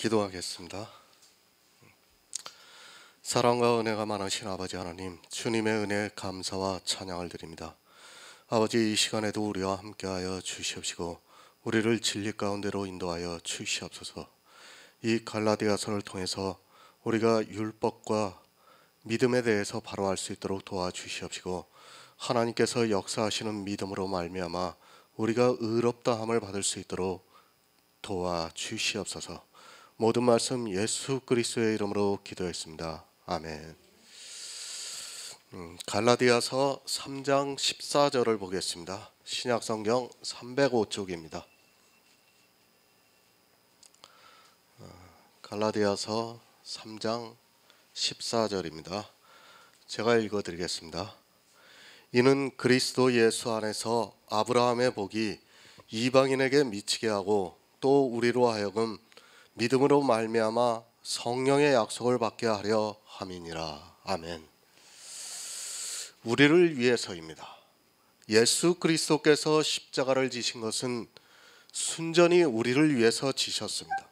기도하겠습니다. 사랑과 은혜가 많으신 아버지 하나님, 주님의 은혜에 감사와 찬양을 드립니다. 아버지, 이 시간에도 우리와 함께하여 주시옵시고 우리를 진리 가운데로 인도하여 주시옵소서. 이 갈라디아서를 통해서 우리가 율법과 믿음에 대해서 바로 알 수 있도록 도와주시옵시고, 하나님께서 역사하시는 믿음으로 말미암아 우리가 의롭다함을 받을 수 있도록 도와주시옵소서. 모든 말씀 예수 그리스도의 이름으로 기도했습니다. 아멘. 갈라디아서 3장 14절을 보겠습니다. 신약성경 305쪽입니다. 갈라디아서 3장 14절입니다. 제가 읽어드리겠습니다. 이는 그리스도 예수 안에서 아브라함의 복이 이방인에게 미치게 하고 또 우리로 하여금 믿음으로 말미암아 성령의 약속을 받게 하려 함이니라. 아멘. 우리를 위해서입니다. 예수 그리스도께서 십자가를 지신 것은 순전히 우리를 위해서 지셨습니다.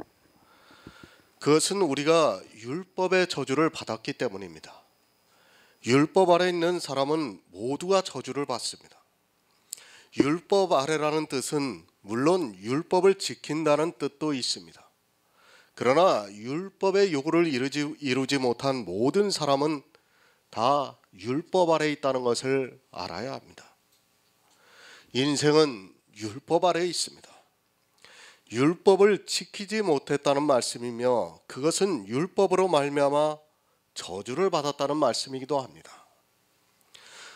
그것은 우리가 율법의 저주를 받았기 때문입니다. 율법 아래 있는 사람은 모두가 저주를 받습니다. 율법 아래라는 뜻은 물론 율법을 지킨다는 뜻도 있습니다. 그러나 율법의 요구를 이루지 못한 모든 사람은 다 율법 아래 있다는 것을 알아야 합니다. 인생은 율법 아래 있습니다. 율법을 지키지 못했다는 말씀이며 그것은 율법으로 말미암아 저주를 받았다는 말씀이기도 합니다.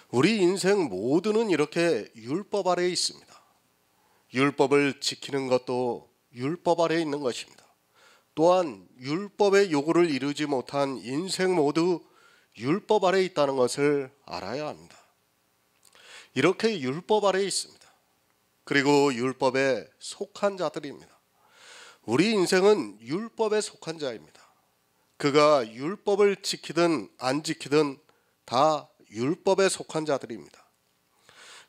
우리 인생 모두는 이렇게 율법 아래에 있습니다. 율법을 지키는 것도 율법 아래에 있는 것입니다. 또한 율법의 요구를 이루지 못한 인생 모두 율법 아래에 있다는 것을 알아야 합니다. 이렇게 율법 아래에 있습니다. 그리고 율법에 속한 자들입니다. 우리 인생은 율법에 속한 자입니다. 그가 율법을 지키든 안 지키든 다 율법에 속한 자들입니다.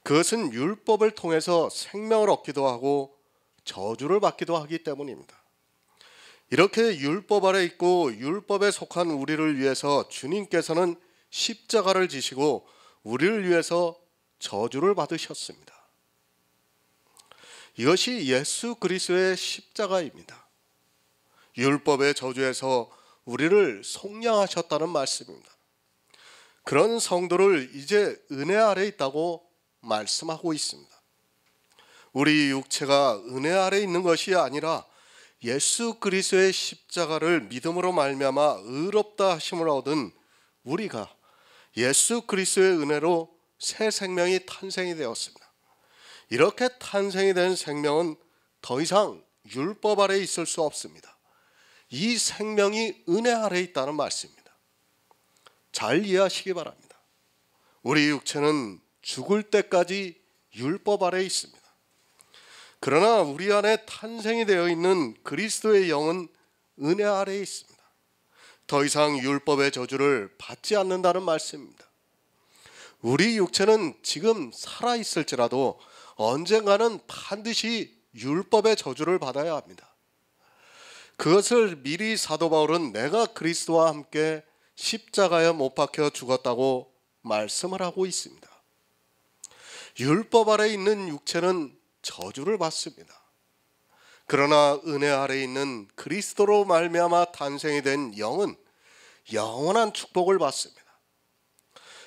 그것은 율법을 통해서 생명을 얻기도 하고 저주를 받기도 하기 때문입니다. 이렇게 율법 아래 있고 율법에 속한 우리를 위해서 주님께서는 십자가를 지시고 우리를 위해서 저주를 받으셨습니다. 이것이 예수 그리스도의 십자가입니다. 율법의 저주에서 우리를 속량하셨다는 말씀입니다. 그런 성도를 이제 은혜 아래 있다고 말씀하고 있습니다. 우리 육체가 은혜 아래 있는 것이 아니라 예수 그리스도의 십자가를 믿음으로 말미암아 의롭다 하심을 얻은 우리가 예수 그리스도의 은혜로 새 생명이 탄생이 되었습니다. 이렇게 탄생이 된 생명은 더 이상 율법 아래 있을 수 없습니다. 이 생명이 은혜 아래 있다는 말씀입니다. 잘 이해하시기 바랍니다. 우리 육체는 죽을 때까지 율법 아래 있습니다. 그러나 우리 안에 탄생이 되어 있는 그리스도의 영은 은혜 아래에 있습니다. 더 이상 율법의 저주를 받지 않는다는 말씀입니다. 우리 육체는 지금 살아있을지라도 언젠가는 반드시 율법의 저주를 받아야 합니다. 그것을 미리 사도 바울은 내가 그리스도와 함께 십자가에 못 박혀 죽었다고 말씀을 하고 있습니다. 율법 아래 있는 육체는 저주를 받습니다. 그러나 은혜 아래 있는 그리스도로 말미암아 탄생이 된 영은 영원한 축복을 받습니다.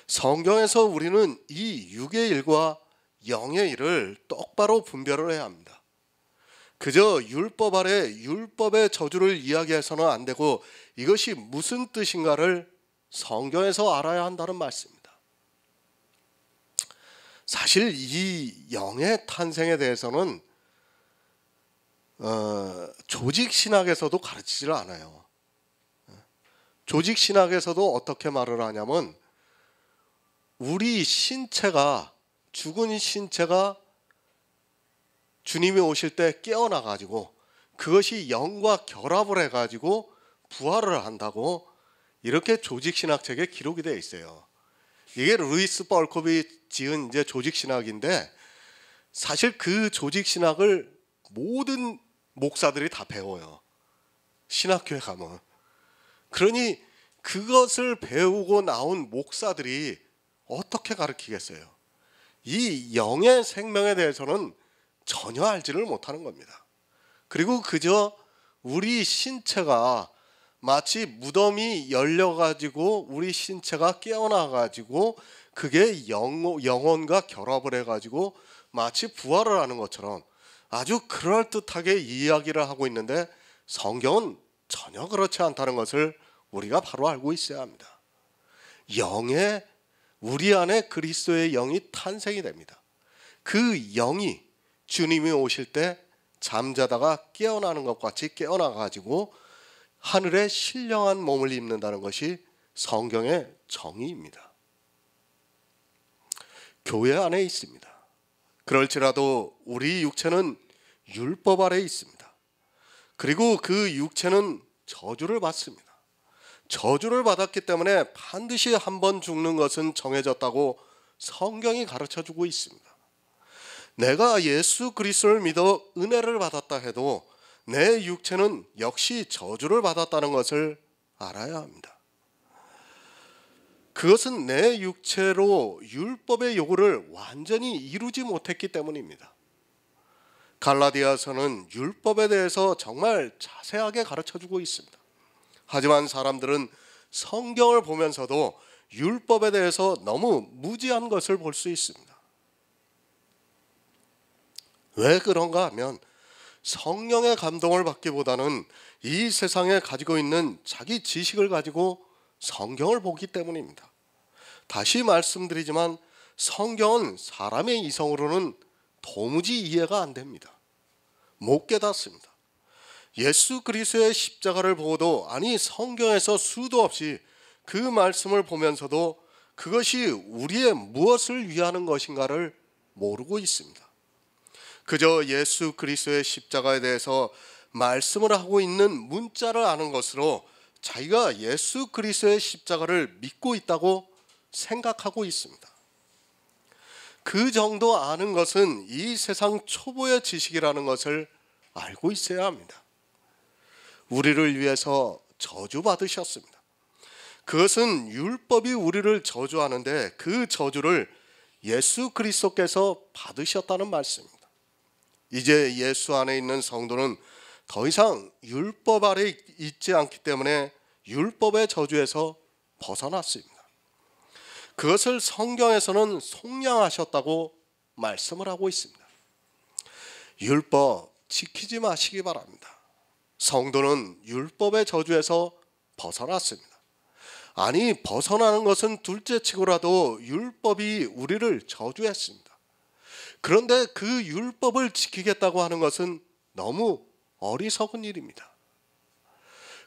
성경에서 우리는 이 육의 일과 영의 일을 똑바로 분별을 해야 합니다. 그저 율법 아래 율법의 저주를 이야기해서는 안 되고 이것이 무슨 뜻인가를 성경에서 알아야 한다는 말씀입니다. 사실 이 영의 탄생에 대해서는 조직신학에서도 가르치질 않아요. 조직신학에서도 어떻게 말을 하냐면 우리 신체가 죽은 신체가 주님이 오실 때 깨어나가지고 그것이 영과 결합을 해가지고 부활을 한다고 이렇게 조직신학책에 기록이 되어 있어요. 이게 루이스 벌컵이 지은 이제 조직신학인데 사실 그 조직신학을 모든 목사들이 다 배워요. 신학교에 가면. 그러니 그것을 배우고 나온 목사들이 어떻게 가르치겠어요? 이 영의 생명에 대해서는 전혀 알지를 못하는 겁니다. 그리고 그저 우리 신체가 마치 무덤이 열려가지고 우리 신체가 깨어나가지고 그게 영혼과 결합을 해가지고 마치 부활을 하는 것처럼 아주 그럴듯하게 이야기를 하고 있는데, 성경은 전혀 그렇지 않다는 것을 우리가 바로 알고 있어야 합니다. 우리 안에 그리스도의 영이 탄생이 됩니다. 그 영이 주님이 오실 때 잠자다가 깨어나는 것 같이 깨어나가지고 하늘의 신령한 몸을 입는다는 것이 성경의 정의입니다. 교회 안에 있습니다. 그럴지라도 우리 육체는 율법 아래 있습니다. 그리고 그 육체는 저주를 받습니다. 저주를 받았기 때문에 반드시 한 번 죽는 것은 정해졌다고 성경이 가르쳐주고 있습니다. 내가 예수 그리스도를 믿어 은혜를 받았다 해도 내 육체는 역시 저주를 받았다는 것을 알아야 합니다. 그것은 내 육체로 율법의 요구를 완전히 이루지 못했기 때문입니다. 갈라디아서는 율법에 대해서 정말 자세하게 가르쳐주고 있습니다. 하지만 사람들은 성경을 보면서도 율법에 대해서 너무 무지한 것을 볼 수 있습니다. 왜 그런가 하면 성령의 감동을 받기보다는 이 세상에 가지고 있는 자기 지식을 가지고 성경을 보기 때문입니다. 다시 말씀드리지만 성경은 사람의 이성으로는 도무지 이해가 안 됩니다. 못 깨닫습니다. 예수 그리스도의 십자가를 보고도, 아니 성경에서 수도 없이 그 말씀을 보면서도 그것이 우리의 무엇을 위하는 것인가를 모르고 있습니다. 그저 예수 그리스도의 십자가에 대해서 말씀을 하고 있는 문자를 아는 것으로 자기가 예수 그리스도의 십자가를 믿고 있다고 생각하고 있습니다. 그 정도 아는 것은 이 세상 초보의 지식이라는 것을 알고 있어야 합니다. 우리를 위해서 저주받으셨습니다. 그것은 율법이 우리를 저주하는데 그 저주를 예수 그리스도께서 받으셨다는 말씀입니다. 이제 예수 안에 있는 성도는 더 이상 율법 아래 있지 않기 때문에 율법의 저주에서 벗어났습니다. 그것을 성경에서는 속량하셨다고 말씀을 하고 있습니다. 율법 지키지 마시기 바랍니다. 성도는 율법의 저주에서 벗어났습니다. 아니 벗어나는 것은 둘째치고라도 율법이 우리를 저주했습니다. 그런데 그 율법을 지키겠다고 하는 것은 너무 어리석은 일입니다.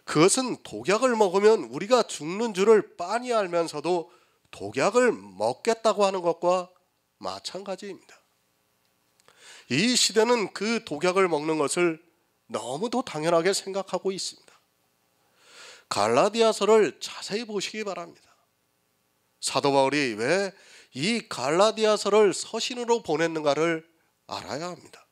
그것은 독약을 먹으면 우리가 죽는 줄을 빤히 알면서도 독약을 먹겠다고 하는 것과 마찬가지입니다. 이 시대는 그 독약을 먹는 것을 너무도 당연하게 생각하고 있습니다. 갈라디아서를 자세히 보시기 바랍니다. 사도 바울이 왜 이 갈라디아서를 서신으로 보냈는가를 알아야 합니다.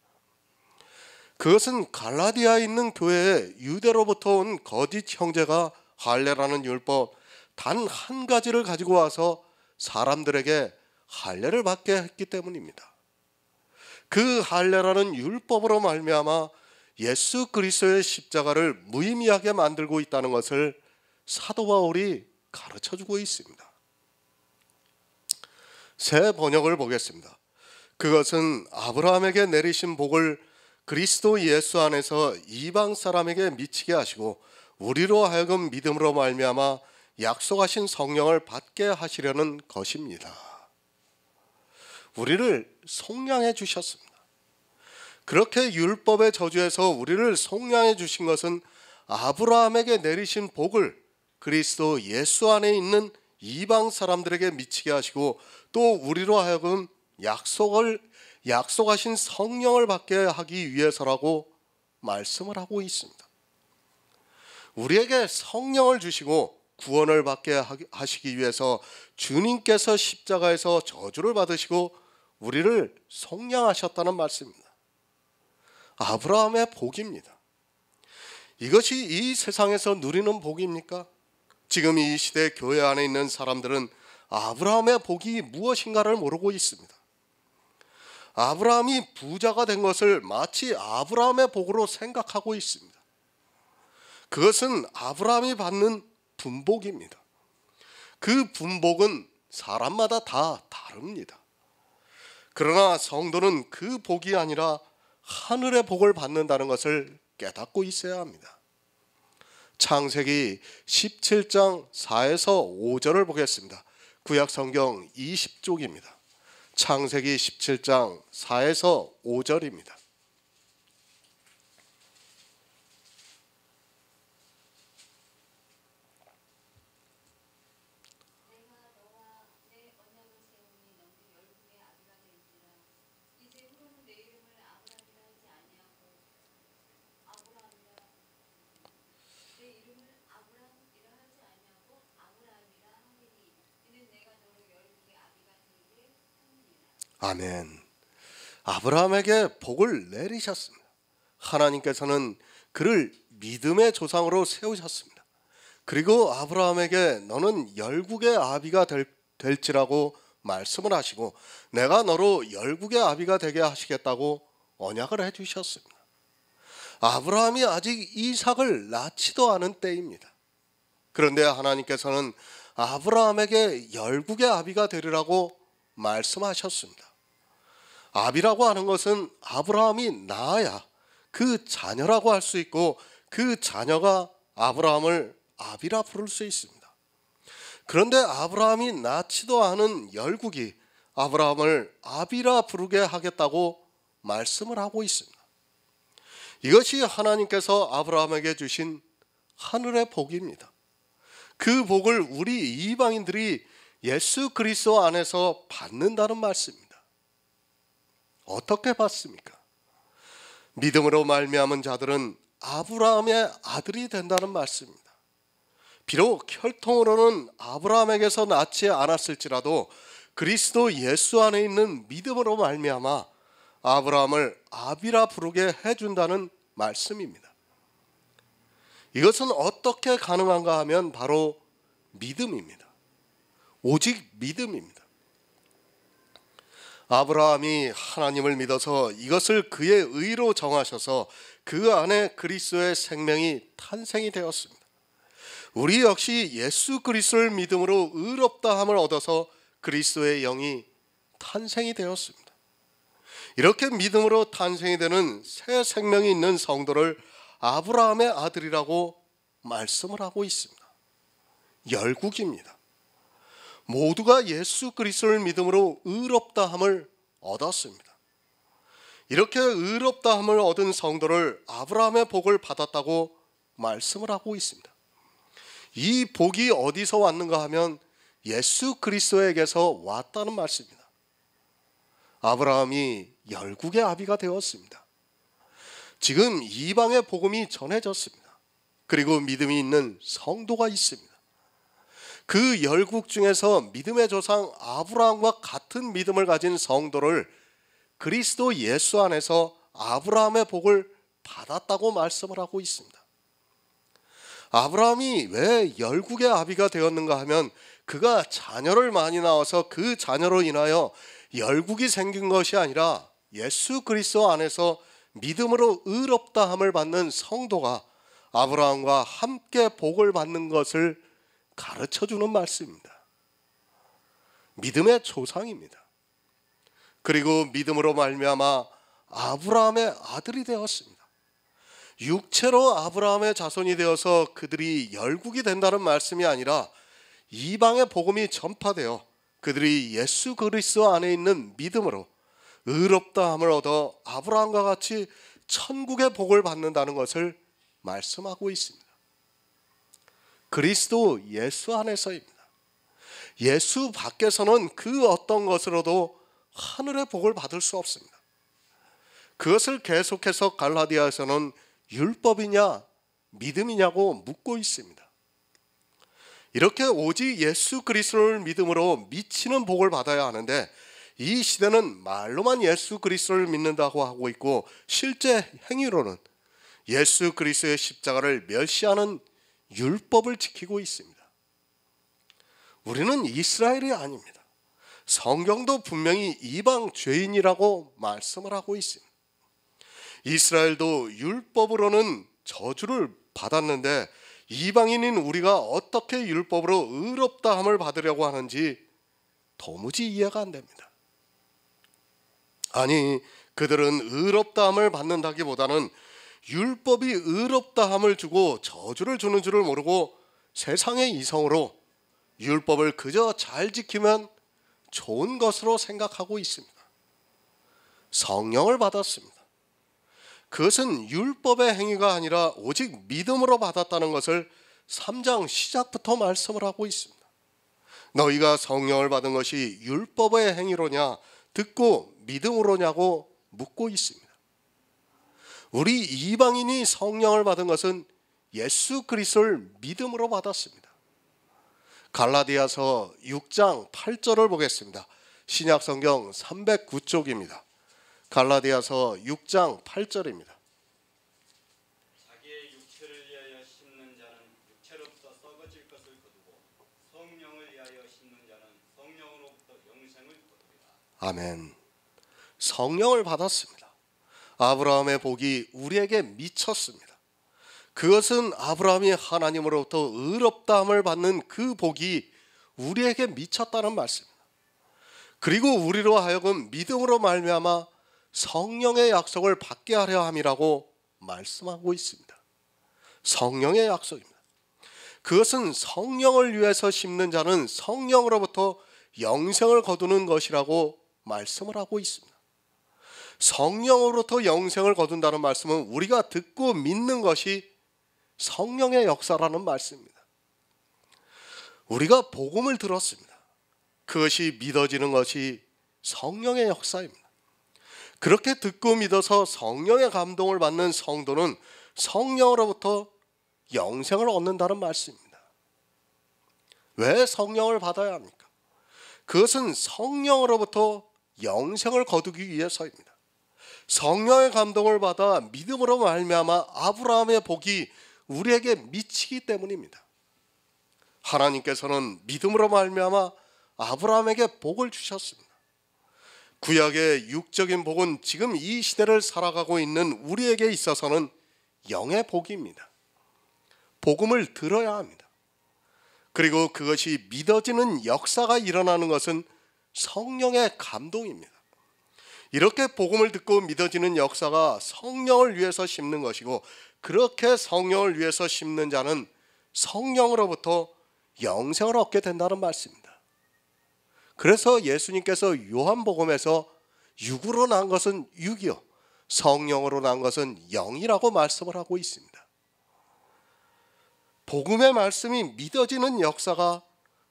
그것은 갈라디아에 있는 교회에 유대로부터 온 거짓 형제가 할례라는 율법 단 한 가지를 가지고 와서 사람들에게 할례를 받게 했기 때문입니다. 그 할례라는 율법으로 말미암아 예수 그리스도의 십자가를 무의미하게 만들고 있다는 것을 사도 바울이 가르쳐주고 있습니다. 새 번역을 보겠습니다. 그것은 아브라함에게 내리신 복을 그리스도 예수 안에서 이방 사람에게 미치게 하시고 우리로 하여금 믿음으로 말미암아 약속하신 성령을 받게 하시려는 것입니다. 우리를 속량해 주셨습니다. 그렇게 율법의 저주에서 우리를 속량해 주신 것은 아브라함에게 내리신 복을 그리스도 예수 안에 있는 이방 사람들에게 미치게 하시고 또 우리로 하여금 약속하신 성령을 받게 하기 위해서라고 말씀을 하고 있습니다. 우리에게 성령을 주시고 구원을 받게 하시기 위해서 주님께서 십자가에서 저주를 받으시고 우리를 속량하셨다는 말씀입니다. 아브라함의 복입니다. 이것이 이 세상에서 누리는 복입니까? 지금 이 시대 교회 안에 있는 사람들은 아브라함의 복이 무엇인가를 모르고 있습니다. 아브라함이 부자가 된 것을 마치 아브라함의 복으로 생각하고 있습니다. 그것은 아브라함이 받는 분복입니다. 그 분복은 사람마다 다 다릅니다. 그러나 성도는 그 복이 아니라 하늘의 복을 받는다는 것을 깨닫고 있어야 합니다. 창세기 17장 4에서 5절을 보겠습니다. 구약 성경 20쪽입니다. 창세기 17장 4에서 5절입니다. 아멘. 아브라함에게 복을 내리셨습니다. 하나님께서는 그를 믿음의 조상으로 세우셨습니다. 그리고 아브라함에게 너는 열국의 아비가 될지라고 말씀을 하시고 내가 너로 열국의 아비가 되게 하시겠다고 언약을 해주셨습니다. 아브라함이 아직 이삭을 낳지도 않은 때입니다. 그런데 하나님께서는 아브라함에게 열국의 아비가 되리라고 말씀하셨습니다. 아비라고 하는 것은 아브라함이 낳아야 그 자녀라고 할 수 있고 그 자녀가 아브라함을 아비라 부를 수 있습니다. 그런데 아브라함이 낳지도 않은 열국이 아브라함을 아비라 부르게 하겠다고 말씀을 하고 있습니다. 이것이 하나님께서 아브라함에게 주신 하늘의 복입니다. 그 복을 우리 이방인들이 예수 그리스도 안에서 받는다는 말씀입니다. 어떻게 받습니까? 믿음으로 말미암은 자들은 아브라함의 아들이 된다는 말씀입니다. 비록 혈통으로는 아브라함에게서 낳지 않았을지라도 그리스도 예수 안에 있는 믿음으로 말미암아 아브라함을 아비라 부르게 해준다는 말씀입니다. 이것은 어떻게 가능한가 하면 바로 믿음입니다. 오직 믿음입니다. 아브라함이 하나님을 믿어서 이것을 그의 의로 정하셔서 그 안에 그리스도의 생명이 탄생이 되었습니다. 우리 역시 예수 그리스도를 믿음으로 의롭다함을 얻어서 그리스도의 영이 탄생이 되었습니다. 이렇게 믿음으로 탄생이 되는 새 생명이 있는 성도를 아브라함의 아들이라고 말씀을 하고 있습니다. 열국입니다. 모두가 예수 그리스도를 믿음으로 의롭다함을 얻었습니다. 이렇게 의롭다함을 얻은 성도를 아브라함의 복을 받았다고 말씀을 하고 있습니다. 이 복이 어디서 왔는가 하면 예수 그리스도에게서 왔다는 말씀입니다. 아브라함이 열국의 아비가 되었습니다. 지금 이방의 복음이 전해졌습니다. 그리고 믿음이 있는 성도가 있습니다. 그 열국 중에서 믿음의 조상 아브라함과 같은 믿음을 가진 성도를 그리스도 예수 안에서 아브라함의 복을 받았다고 말씀을 하고 있습니다. 아브라함이 왜 열국의 아비가 되었는가 하면 그가 자녀를 많이 낳아서 그 자녀로 인하여 열국이 생긴 것이 아니라 예수 그리스도 안에서 믿음으로 의롭다함을 받는 성도가 아브라함과 함께 복을 받는 것을 가르쳐주는 말씀입니다. 믿음의 조상입니다. 그리고 믿음으로 말미암아 아브라함의 아들이 되었습니다. 육체로 아브라함의 자손이 되어서 그들이 열국이 된다는 말씀이 아니라 이방의 복음이 전파되어 그들이 예수 그리스도 안에 있는 믿음으로 의롭다함을 얻어 아브라함과 같이 천국의 복을 받는다는 것을 말씀하고 있습니다. 그리스도 예수 안에서입니다. 예수 밖에서는 그 어떤 것으로도 하늘의 복을 받을 수 없습니다. 그것을 계속해서 갈라디아에서는 율법이냐 믿음이냐고 묻고 있습니다. 이렇게 오직 예수 그리스도를 믿음으로 미치는 복을 받아야 하는데 이 시대는 말로만 예수 그리스도를 믿는다고 하고 있고 실제 행위로는 예수 그리스도의 십자가를 멸시하는 율법을 지키고 있습니다. 우리는 이스라엘이 아닙니다. 성경도 분명히 이방 죄인이라고 말씀을 하고 있습니다. 이스라엘도 율법으로는 저주를 받았는데 이방인인 우리가 어떻게 율법으로 의롭다함을 받으려고 하는지 도무지 이해가 안 됩니다. 아니, 그들은 의롭다함을 받는다기보다는 율법이 의롭다함을 주고 저주를 주는 줄을 모르고 세상의 이성으로 율법을 그저 잘 지키면 좋은 것으로 생각하고 있습니다. 성령을 받았습니다. 그것은 율법의 행위가 아니라 오직 믿음으로 받았다는 것을 3장 시작부터 말씀을 하고 있습니다. 너희가 성령을 받은 것이 율법의 행위로냐 듣고 믿음으로냐고 묻고 있습니다. 우리 이방인이 성령을 받은 것은 예수 그리스도를 믿음으로 받았습니다. 갈라디아서 6장 8절을 보겠습니다. 신약성경 309쪽입니다. 갈라디아서 6장 8절입니다. 자기의 육체를 위하여 심는 자는 육체로부터 썩어질 것을 거두고 성령을 위하여 심는 자는 성령으로부터 영생을 거두리라. 아멘. 성령을 받았습니다. 아브라함의 복이 우리에게 미쳤습니다. 그것은 아브라함이 하나님으로부터 의롭다함을 받는 그 복이 우리에게 미쳤다는 말씀입니다. 그리고 우리로 하여금 믿음으로 말미암아 성령의 약속을 받게 하려 함이라고 말씀하고 있습니다. 성령의 약속입니다. 그것은 성령을 위해서 심는 자는 성령으로부터 영생을 거두는 것이라고 말씀을 하고 있습니다. 성령으로부터 영생을 거둔다는 말씀은 우리가 듣고 믿는 것이 성령의 역사라는 말씀입니다. 우리가 복음을 들었습니다. 그것이 믿어지는 것이 성령의 역사입니다. 그렇게 듣고 믿어서 성령의 감동을 받는 성도는 성령으로부터 영생을 얻는다는 말씀입니다. 왜 성령을 받아야 합니까? 그것은 성령으로부터 영생을 거두기 위해서입니다. 성령의 감동을 받아 믿음으로 말미암아 아브라함의 복이 우리에게 미치기 때문입니다. 하나님께서는 믿음으로 말미암아 아브라함에게 복을 주셨습니다. 구약의 육적인 복은 지금 이 시대를 살아가고 있는 우리에게 있어서는 영의 복입니다. 복음을 들어야 합니다. 그리고 그것이 믿어지는 역사가 일어나는 것은 성령의 감동입니다. 이렇게 복음을 듣고 믿어지는 역사가 성령을 위해서 심는 것이고, 그렇게 성령을 위해서 심는 자는 성령으로부터 영생을 얻게 된다는 말씀입니다. 그래서 예수님께서 요한복음에서 육으로 난 것은 육이요 성령으로 난 것은 영이라고 말씀을 하고 있습니다. 복음의 말씀이 믿어지는 역사가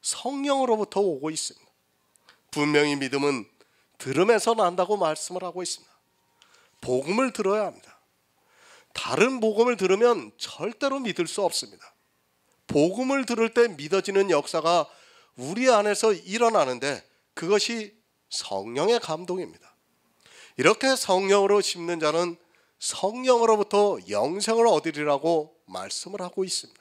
성령으로부터 오고 있습니다. 분명히 믿음은 들음에서 난다고 말씀을 하고 있습니다. 복음을 들어야 합니다. 다른 복음을 들으면 절대로 믿을 수 없습니다. 복음을 들을 때 믿어지는 역사가 우리 안에서 일어나는데 그것이 성령의 감동입니다. 이렇게 성령으로 심는 자는 성령으로부터 영생을 얻으리라고 말씀을 하고 있습니다.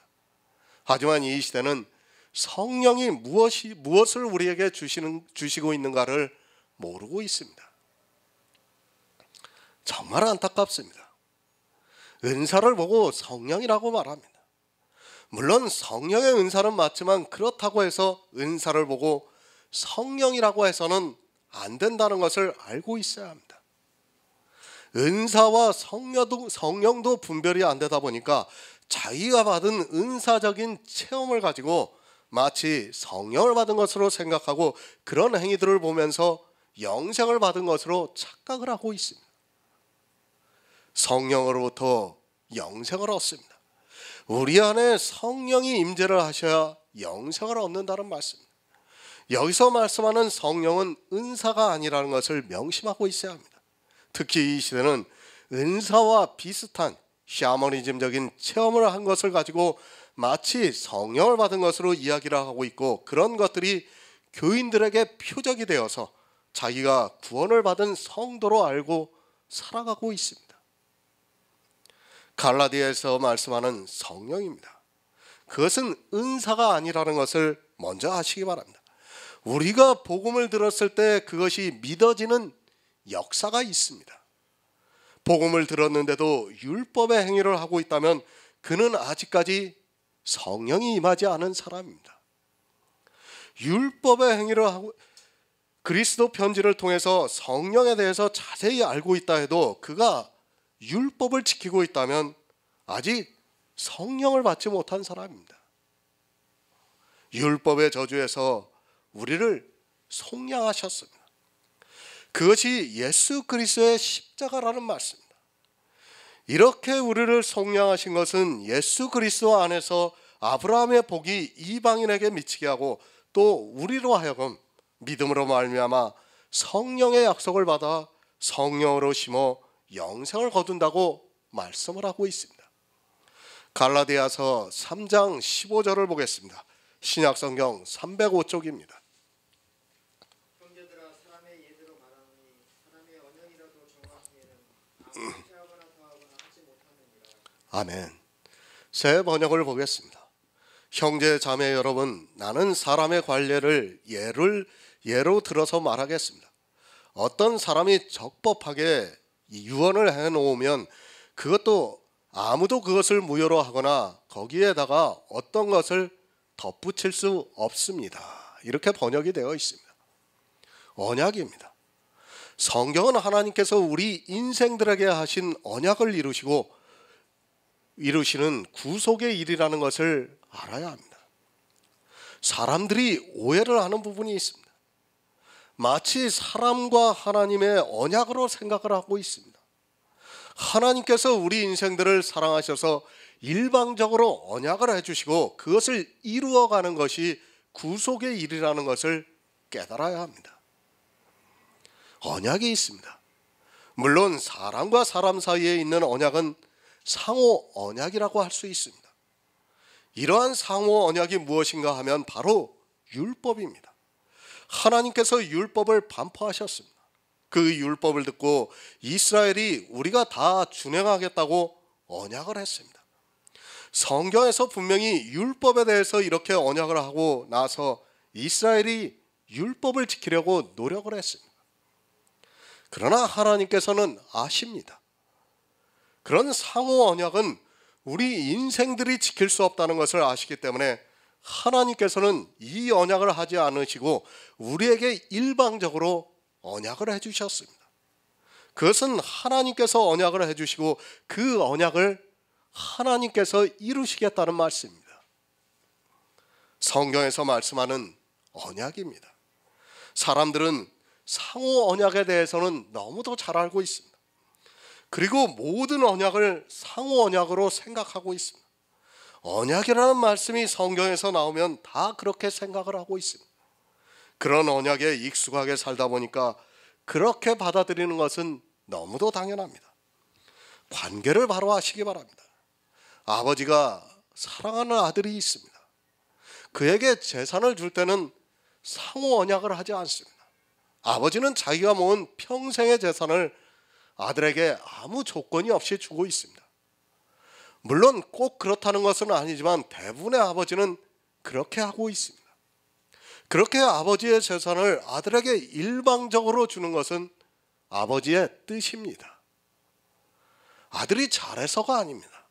하지만 이 시대는 성령이 무엇을 우리에게 주시고 있는가를 모르고 있습니다. 정말 안타깝습니다. 은사를 보고 성령이라고 말합니다. 물론 성령의 은사는 맞지만 그렇다고 해서 은사를 보고 성령이라고 해서는 안 된다는 것을 알고 있어야 합니다. 은사와 성령도 분별이 안 되다 보니까 자기가 받은 은사적인 체험을 가지고 마치 성령을 받은 것으로 생각하고 그런 행위들을 보면서 영생을 받은 것으로 착각을 하고 있습니다. 성령으로부터 영생을 얻습니다. 우리 안에 성령이 임재를 하셔야 영생을 얻는다는 말씀입니다. 여기서 말씀하는 성령은 은사가 아니라는 것을 명심하고 있어야 합니다. 특히 이 시대는 은사와 비슷한 샤머니즘적인 체험을 한 것을 가지고 마치 성령을 받은 것으로 이야기를 하고 있고, 그런 것들이 교인들에게 표적이 되어서 자기가 구원을 받은 성도로 알고 살아가고 있습니다. 갈라디아에서 말씀하는 성령입니다. 그것은 은사가 아니라는 것을 먼저 아시기 바랍니다. 우리가 복음을 들었을 때 그것이 믿어지는 역사가 있습니다. 복음을 들었는데도 율법의 행위를 하고 있다면 그는 아직까지 성령이 임하지 않은 사람입니다. 율법의 행위를 하고 그리스도 편지를 통해서 성령에 대해서 자세히 알고 있다 해도 그가 율법을 지키고 있다면 아직 성령을 받지 못한 사람입니다. 율법의 저주에서 우리를 속량하셨습니다. 그것이 예수 그리스도의 십자가라는 말씀입니다. 이렇게 우리를 속량하신 것은 예수 그리스도 안에서 아브라함의 복이 이방인에게 미치게 하고 또 우리로 하여금 믿음으로 말미암아 성령의 약속을 받아 성령으로 심어 영생을 거둔다고 말씀을 하고 있습니다. 갈라디아서 3장 15절을 보겠습니다. 신약성경 305쪽입니다. 형제들아 사람의 예대로 말하노니 사람의 언약이라도 정하기에는 아무리 하거나 더하거나 하지 못하느니라. 아멘. 새 번역을 보겠습니다. 형제 자매 여러분, 나는 사람의 관례를 예로 들어서 말하겠습니다. 어떤 사람이 적법하게 유언을 해놓으면 그것도 아무도 그것을 무효로 하거나 거기에다가 어떤 것을 덧붙일 수 없습니다. 이렇게 번역이 되어 있습니다. 언약입니다. 성경은 하나님께서 우리 인생들에게 하신 언약을 이루시는 구속의 일이라는 것을 알아야 합니다. 사람들이 오해를 하는 부분이 있습니다. 마치 사람과 하나님의 언약으로 생각을 하고 있습니다. 하나님께서 우리 인생들을 사랑하셔서 일방적으로 언약을 해주시고 그것을 이루어가는 것이 구속의 일이라는 것을 깨달아야 합니다. 언약이 있습니다. 물론 사람과 사람 사이에 있는 언약은 상호 언약이라고 할 수 있습니다. 이러한 상호 언약이 무엇인가 하면 바로 율법입니다. 하나님께서 율법을 반포하셨습니다. 그 율법을 듣고 이스라엘이 우리가 다 준행하겠다고 언약을 했습니다. 성경에서 분명히 율법에 대해서 이렇게 언약을 하고 나서 이스라엘이 율법을 지키려고 노력을 했습니다. 그러나 하나님께서는 아십니다. 그런 상호 언약은 우리 인생들이 지킬 수 없다는 것을 아시기 때문에 하나님께서는 이 언약을 하지 않으시고 우리에게 일방적으로 언약을 해주셨습니다. 그것은 하나님께서 언약을 해주시고 그 언약을 하나님께서 이루시겠다는 말씀입니다. 성경에서 말씀하는 언약입니다. 사람들은 상호 언약에 대해서는 너무도 잘 알고 있습니다. 그리고 모든 언약을 상호 언약으로 생각하고 있습니다. 언약이라는 말씀이 성경에서 나오면 다 그렇게 생각을 하고 있습니다. 그런 언약에 익숙하게 살다 보니까 그렇게 받아들이는 것은 너무도 당연합니다. 관계를 바로 하시기 바랍니다. 아버지가 사랑하는 아들이 있습니다. 그에게 재산을 줄 때는 상호 언약을 하지 않습니다. 아버지는 자기가 모은 평생의 재산을 아들에게 아무 조건이 없이 주고 있습니다. 물론 꼭 그렇다는 것은 아니지만 대부분의 아버지는 그렇게 하고 있습니다. 그렇게 아버지의 재산을 아들에게 일방적으로 주는 것은 아버지의 뜻입니다. 아들이 잘해서가 아닙니다.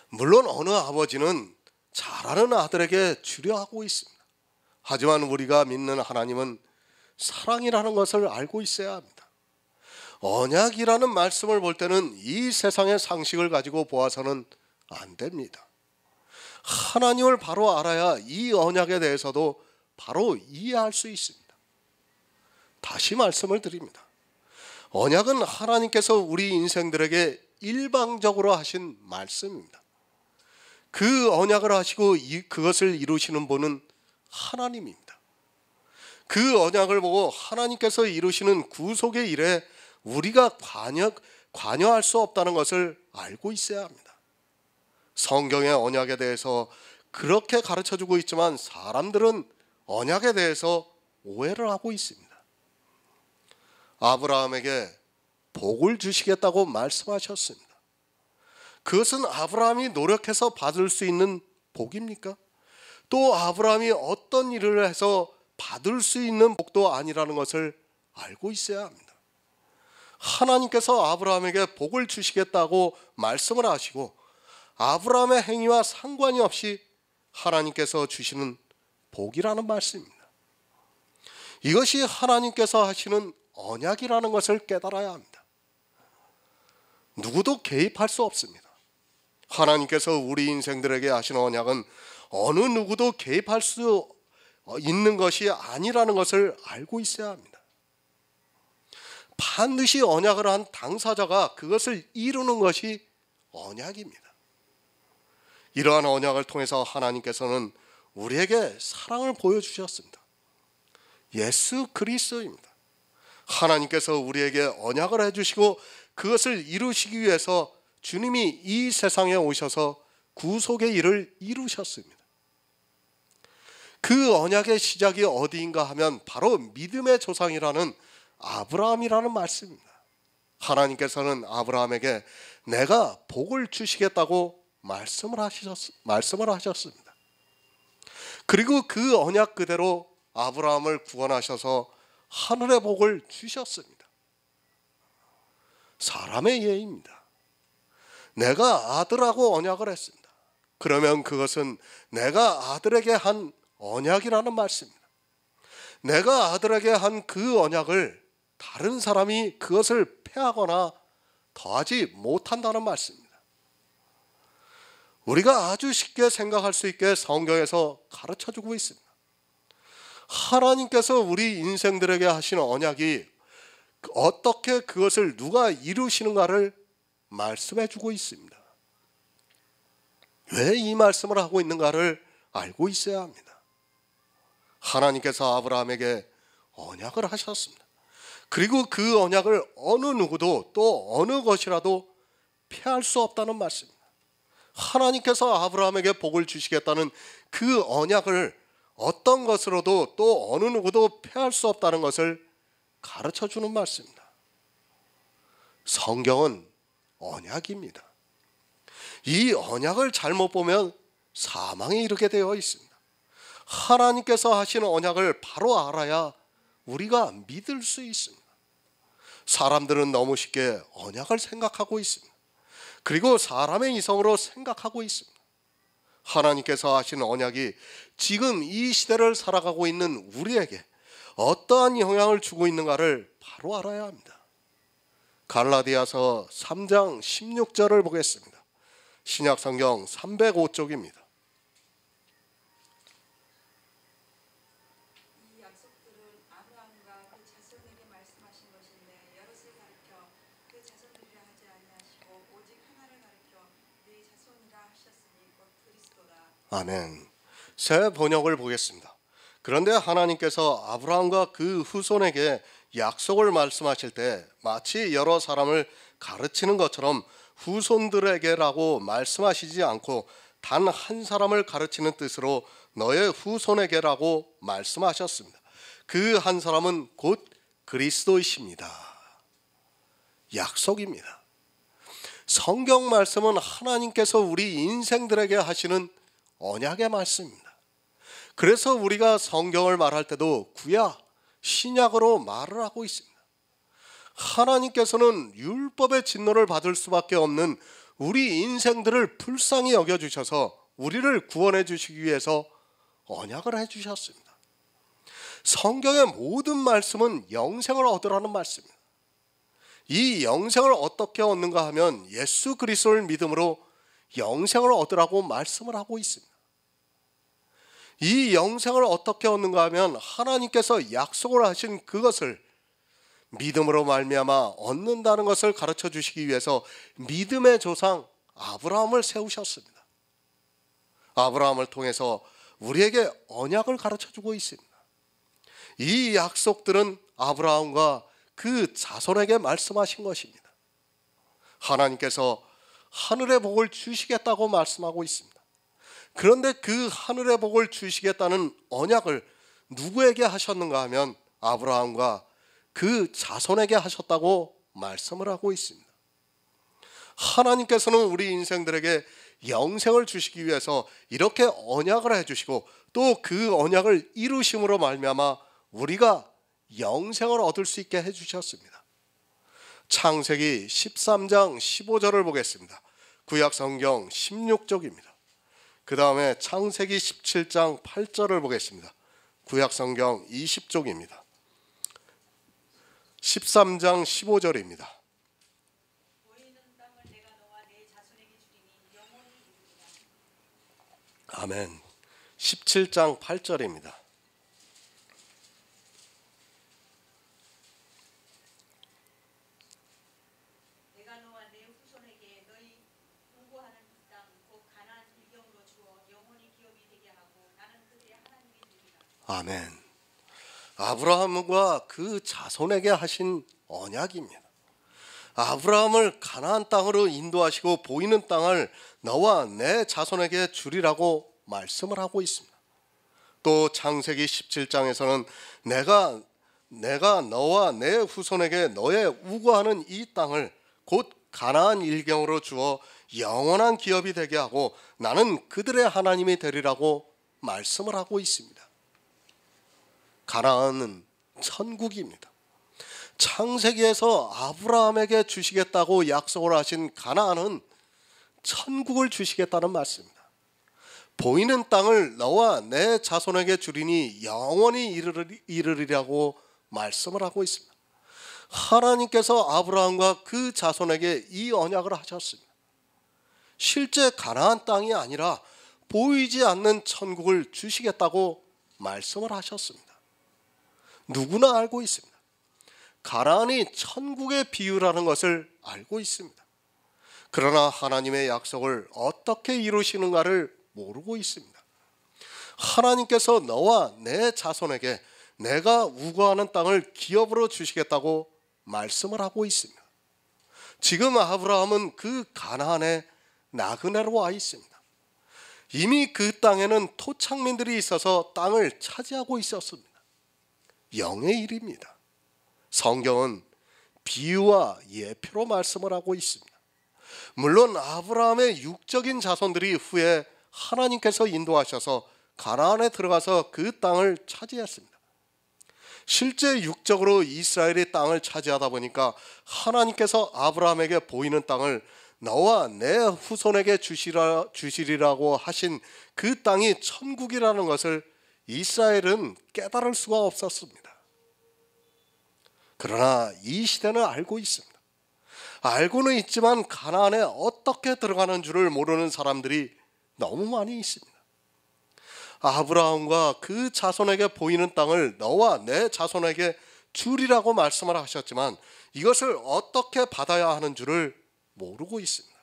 물론 어느 아버지는 잘하는 아들에게 주려 하고 있습니다. 하지만 우리가 믿는 하나님은 사랑이라는 것을 알고 있어야 합니다. 언약이라는 말씀을 볼 때는 이 세상의 상식을 가지고 보아서는 안 됩니다. 하나님을 바로 알아야 이 언약에 대해서도 바로 이해할 수 있습니다. 다시 말씀을 드립니다. 언약은 하나님께서 우리 인생들에게 일방적으로 하신 말씀입니다. 그 언약을 하시고 그것을 이루시는 분은 하나님입니다. 그 언약을 보고 하나님께서 이루시는 구속의 일에 우리가 관여할 수 없다는 것을 알고 있어야 합니다. 성경의 언약에 대해서 그렇게 가르쳐주고 있지만 사람들은 언약에 대해서 오해를 하고 있습니다. 아브라함에게 복을 주시겠다고 말씀하셨습니다. 그것은 아브라함이 노력해서 받을 수 있는 복입니까? 또 아브라함이 어떤 일을 해서 받을 수 있는 복도 아니라는 것을 알고 있어야 합니다. 하나님께서 아브라함에게 복을 주시겠다고 말씀을 하시고 아브라함의 행위와 상관이 없이 하나님께서 주시는 복이라는 말씀입니다. 이것이 하나님께서 하시는 언약이라는 것을 깨달아야 합니다. 누구도 개입할 수 없습니다. 하나님께서 우리 인생들에게 하신 언약은 어느 누구도 개입할 수 있는 것이 아니라는 것을 알고 있어야 합니다. 반드시 언약을 한 당사자가 그것을 이루는 것이 언약입니다. 이러한 언약을 통해서 하나님께서는 우리에게 사랑을 보여주셨습니다. 예수 그리스도입니다. 하나님께서 우리에게 언약을 해주시고 그것을 이루시기 위해서 주님이 이 세상에 오셔서 구속의 일을 이루셨습니다. 그 언약의 시작이 어디인가 하면 바로 믿음의 조상이라는 아브라함이라는 말씀입니다. 하나님께서는 아브라함에게 내가 복을 주시겠다고 말씀을 하셨습니다. 그리고 그 언약 그대로 아브라함을 구원하셔서 하늘의 복을 주셨습니다. 사람의 예입니다. 내가 아들하고 언약을 했습니다. 그러면 그것은 내가 아들에게 한 언약이라는 말씀입니다. 내가 아들에게 한 그 언약을 다른 사람이 그것을 폐하거나 더하지 못한다는 말씀입니다. 우리가 아주 쉽게 생각할 수 있게 성경에서 가르쳐주고 있습니다. 하나님께서 우리 인생들에게 하시는 언약이 어떻게 그것을 누가 이루시는가를 말씀해주고 있습니다. 왜 이 말씀을 하고 있는가를 알고 있어야 합니다. 하나님께서 아브라함에게 언약을 하셨습니다. 그리고 그 언약을 어느 누구도 또 어느 것이라도 피할 수 없다는 말씀입니다. 하나님께서 아브라함에게 복을 주시겠다는 그 언약을 어떤 것으로도 또 어느 누구도 피할 수 없다는 것을 가르쳐주는 말씀입니다. 성경은 언약입니다. 이 언약을 잘못 보면 사망에 이르게 되어 있습니다. 하나님께서 하시는 언약을 바로 알아야 우리가 믿을 수 있습니다. 사람들은 너무 쉽게 언약을 생각하고 있습니다. 그리고 사람의 이성으로 생각하고 있습니다. 하나님께서 하시는 언약이 지금 이 시대를 살아가고 있는 우리에게 어떠한 영향을 주고 있는가를 바로 알아야 합니다. 갈라디아서 3장 16절을 보겠습니다. 신약성경 305쪽입니다. 이 약속들은 아브라함과 그 자손에게 말씀하신 것인데 여럿을 가리켜 그 자손들이라 하지 아니하시고 오직 하나를 가리켜 네 자손이라 하셨으니 곧 그리스도라. 아멘. 새 번역을 보겠습니다. 그런데 하나님께서 아브라함과 그 후손에게 약속을 말씀하실 때 마치 여러 사람을 가르치는 것처럼 후손들에게라고 말씀하시지 않고 단 한 사람을 가르치는 뜻으로 너의 후손에게라고 말씀하셨습니다. 그 한 사람은 곧 그리스도이십니다. 약속입니다. 성경 말씀은 하나님께서 우리 인생들에게 하시는 언약의 말씀입니다. 그래서 우리가 성경을 말할 때도 구약, 신약으로 말을 하고 있습니다. 하나님께서는 율법의 진노를 받을 수밖에 없는 우리 인생들을 불쌍히 여겨주셔서 우리를 구원해 주시기 위해서 언약을 해주셨습니다. 성경의 모든 말씀은 영생을 얻으라는 말씀입니다. 이 영생을 어떻게 얻는가 하면 예수 그리스도를 믿음으로 영생을 얻으라고 말씀을 하고 있습니다. 이 영생을 어떻게 얻는가 하면 하나님께서 약속을 하신 그것을 믿음으로 말미암아 얻는다는 것을 가르쳐 주시기 위해서 믿음의 조상 아브라함을 세우셨습니다. 아브라함을 통해서 우리에게 언약을 가르쳐 주고 있습니다. 이 약속들은 아브라함과 그 자손에게 말씀하신 것입니다. 하나님께서 하늘의 복을 주시겠다고 말씀하고 있습니다. 그런데 그 하늘의 복을 주시겠다는 언약을 누구에게 하셨는가 하면 아브라함과 그 자손에게 하셨다고 말씀을 하고 있습니다. 하나님께서는 우리 인생들에게 영생을 주시기 위해서 이렇게 언약을 해주시고 또 그 언약을 이루심으로 말미암아 우리가 영생을 얻을 수 있게 해주셨습니다. 창세기 13장 15절을 보겠습니다. 구약성경 16쪽입니다. 그 다음에 창세기 17장 8절을 보겠습니다. 구약성경 20쪽입니다. 13장 15절입니다. 아멘. 17장 8절입니다. 내가 너와 내 후손에게 너희 우고하는 땅 곧 가나안 일경으로 주어 영원히 기업이 되게 하고 나는 그들의 하나님이 되리라. 아멘. 아브라함과 그 자손에게 하신 언약입니다. 아브라함을 가나안 땅으로 인도하시고 보이는 땅을 너와 내 자손에게 주리라고 말씀을 하고 있습니다. 또 창세기 17장에서는 내가 너와 내 후손에게 너의 우고하는 이 땅을 곧 가나안 일경으로 주어 영원한 기업이 되게 하고 나는 그들의 하나님이 되리라고 말씀을 하고 있습니다. 가나안은 천국입니다. 창세기에서 아브라함에게 주시겠다고 약속을 하신 가나안은 천국을 주시겠다는 말씀입니다. 보이는 땅을 너와 내 자손에게 주리니 영원히 이르리라고 말씀을 하고 있습니다. 하나님께서 아브라함과 그 자손에게 이 언약을 하셨습니다. 실제 가나안 땅이 아니라 보이지 않는 천국을 주시겠다고 말씀을 하셨습니다. 누구나 알고 있습니다. 가나안이 천국의 비유라는 것을 알고 있습니다. 그러나 하나님의 약속을 어떻게 이루시는가를 모르고 있습니다. 하나님께서 너와 내 자손에게 내가 우거하는 땅을 기업으로 주시겠다고 말씀을 하고 있습니다. 지금 아브라함은 그 가나안의 나그네로 와 있습니다. 이미 그 땅에는 토착민들이 있어서 땅을 차지하고 있었습니다. 영의 일입니다. 성경은 비유와 예표로 말씀을 하고 있습니다. 물론 아브라함의 육적인 자손들이 후에 하나님께서 인도하셔서 가나안에 들어가서 그 땅을 차지했습니다. 실제 육적으로 이스라엘이 땅을 차지하다 보니까 하나님께서 아브라함에게 보이는 땅을 너와 내 후손에게 주시리라고 하신 그 땅이 천국이라는 것을 이스라엘은 깨달을 수가 없었습니다. 그러나 이 시대는 알고 있습니다. 알고는 있지만 가나안에 어떻게 들어가는 줄을 모르는 사람들이 너무 많이 있습니다. 아브라함과 그 자손에게 보이는 땅을 너와 내 자손에게 주리라고 말씀을 하셨지만 이것을 어떻게 받아야 하는 줄을 모르고 있습니다.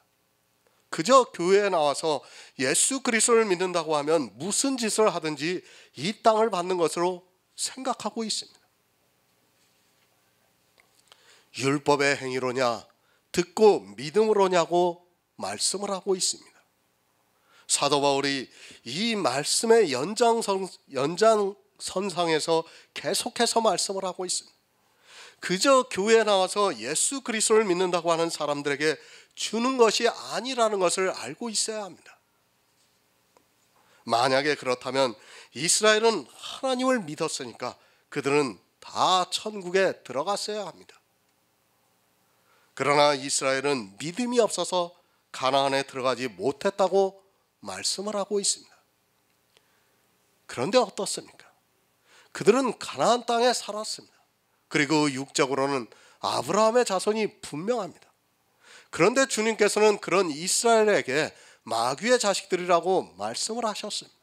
그저 교회에 나와서 예수 그리스도를 믿는다고 하면 무슨 짓을 하든지 이 땅을 받는 것으로 생각하고 있습니다. 율법의 행위로냐 듣고 믿음으로냐고 말씀을 하고 있습니다. 사도 바울이 이 말씀의 연장선상에서 계속해서 말씀을 하고 있습니다. 그저 교회에 나와서 예수 그리스도를 믿는다고 하는 사람들에게 주는 것이 아니라는 것을 알고 있어야 합니다. 만약에 그렇다면 이스라엘은 하나님을 믿었으니까 그들은 다 천국에 들어갔어야 합니다. 그러나 이스라엘은 믿음이 없어서 가나안에 들어가지 못했다고 말씀을 하고 있습니다. 그런데 어떻습니까? 그들은 가나안 땅에 살았습니다. 그리고 육적으로는 아브라함의 자손이 분명합니다. 그런데 주님께서는 그런 이스라엘에게 마귀의 자식들이라고 말씀을 하셨습니다.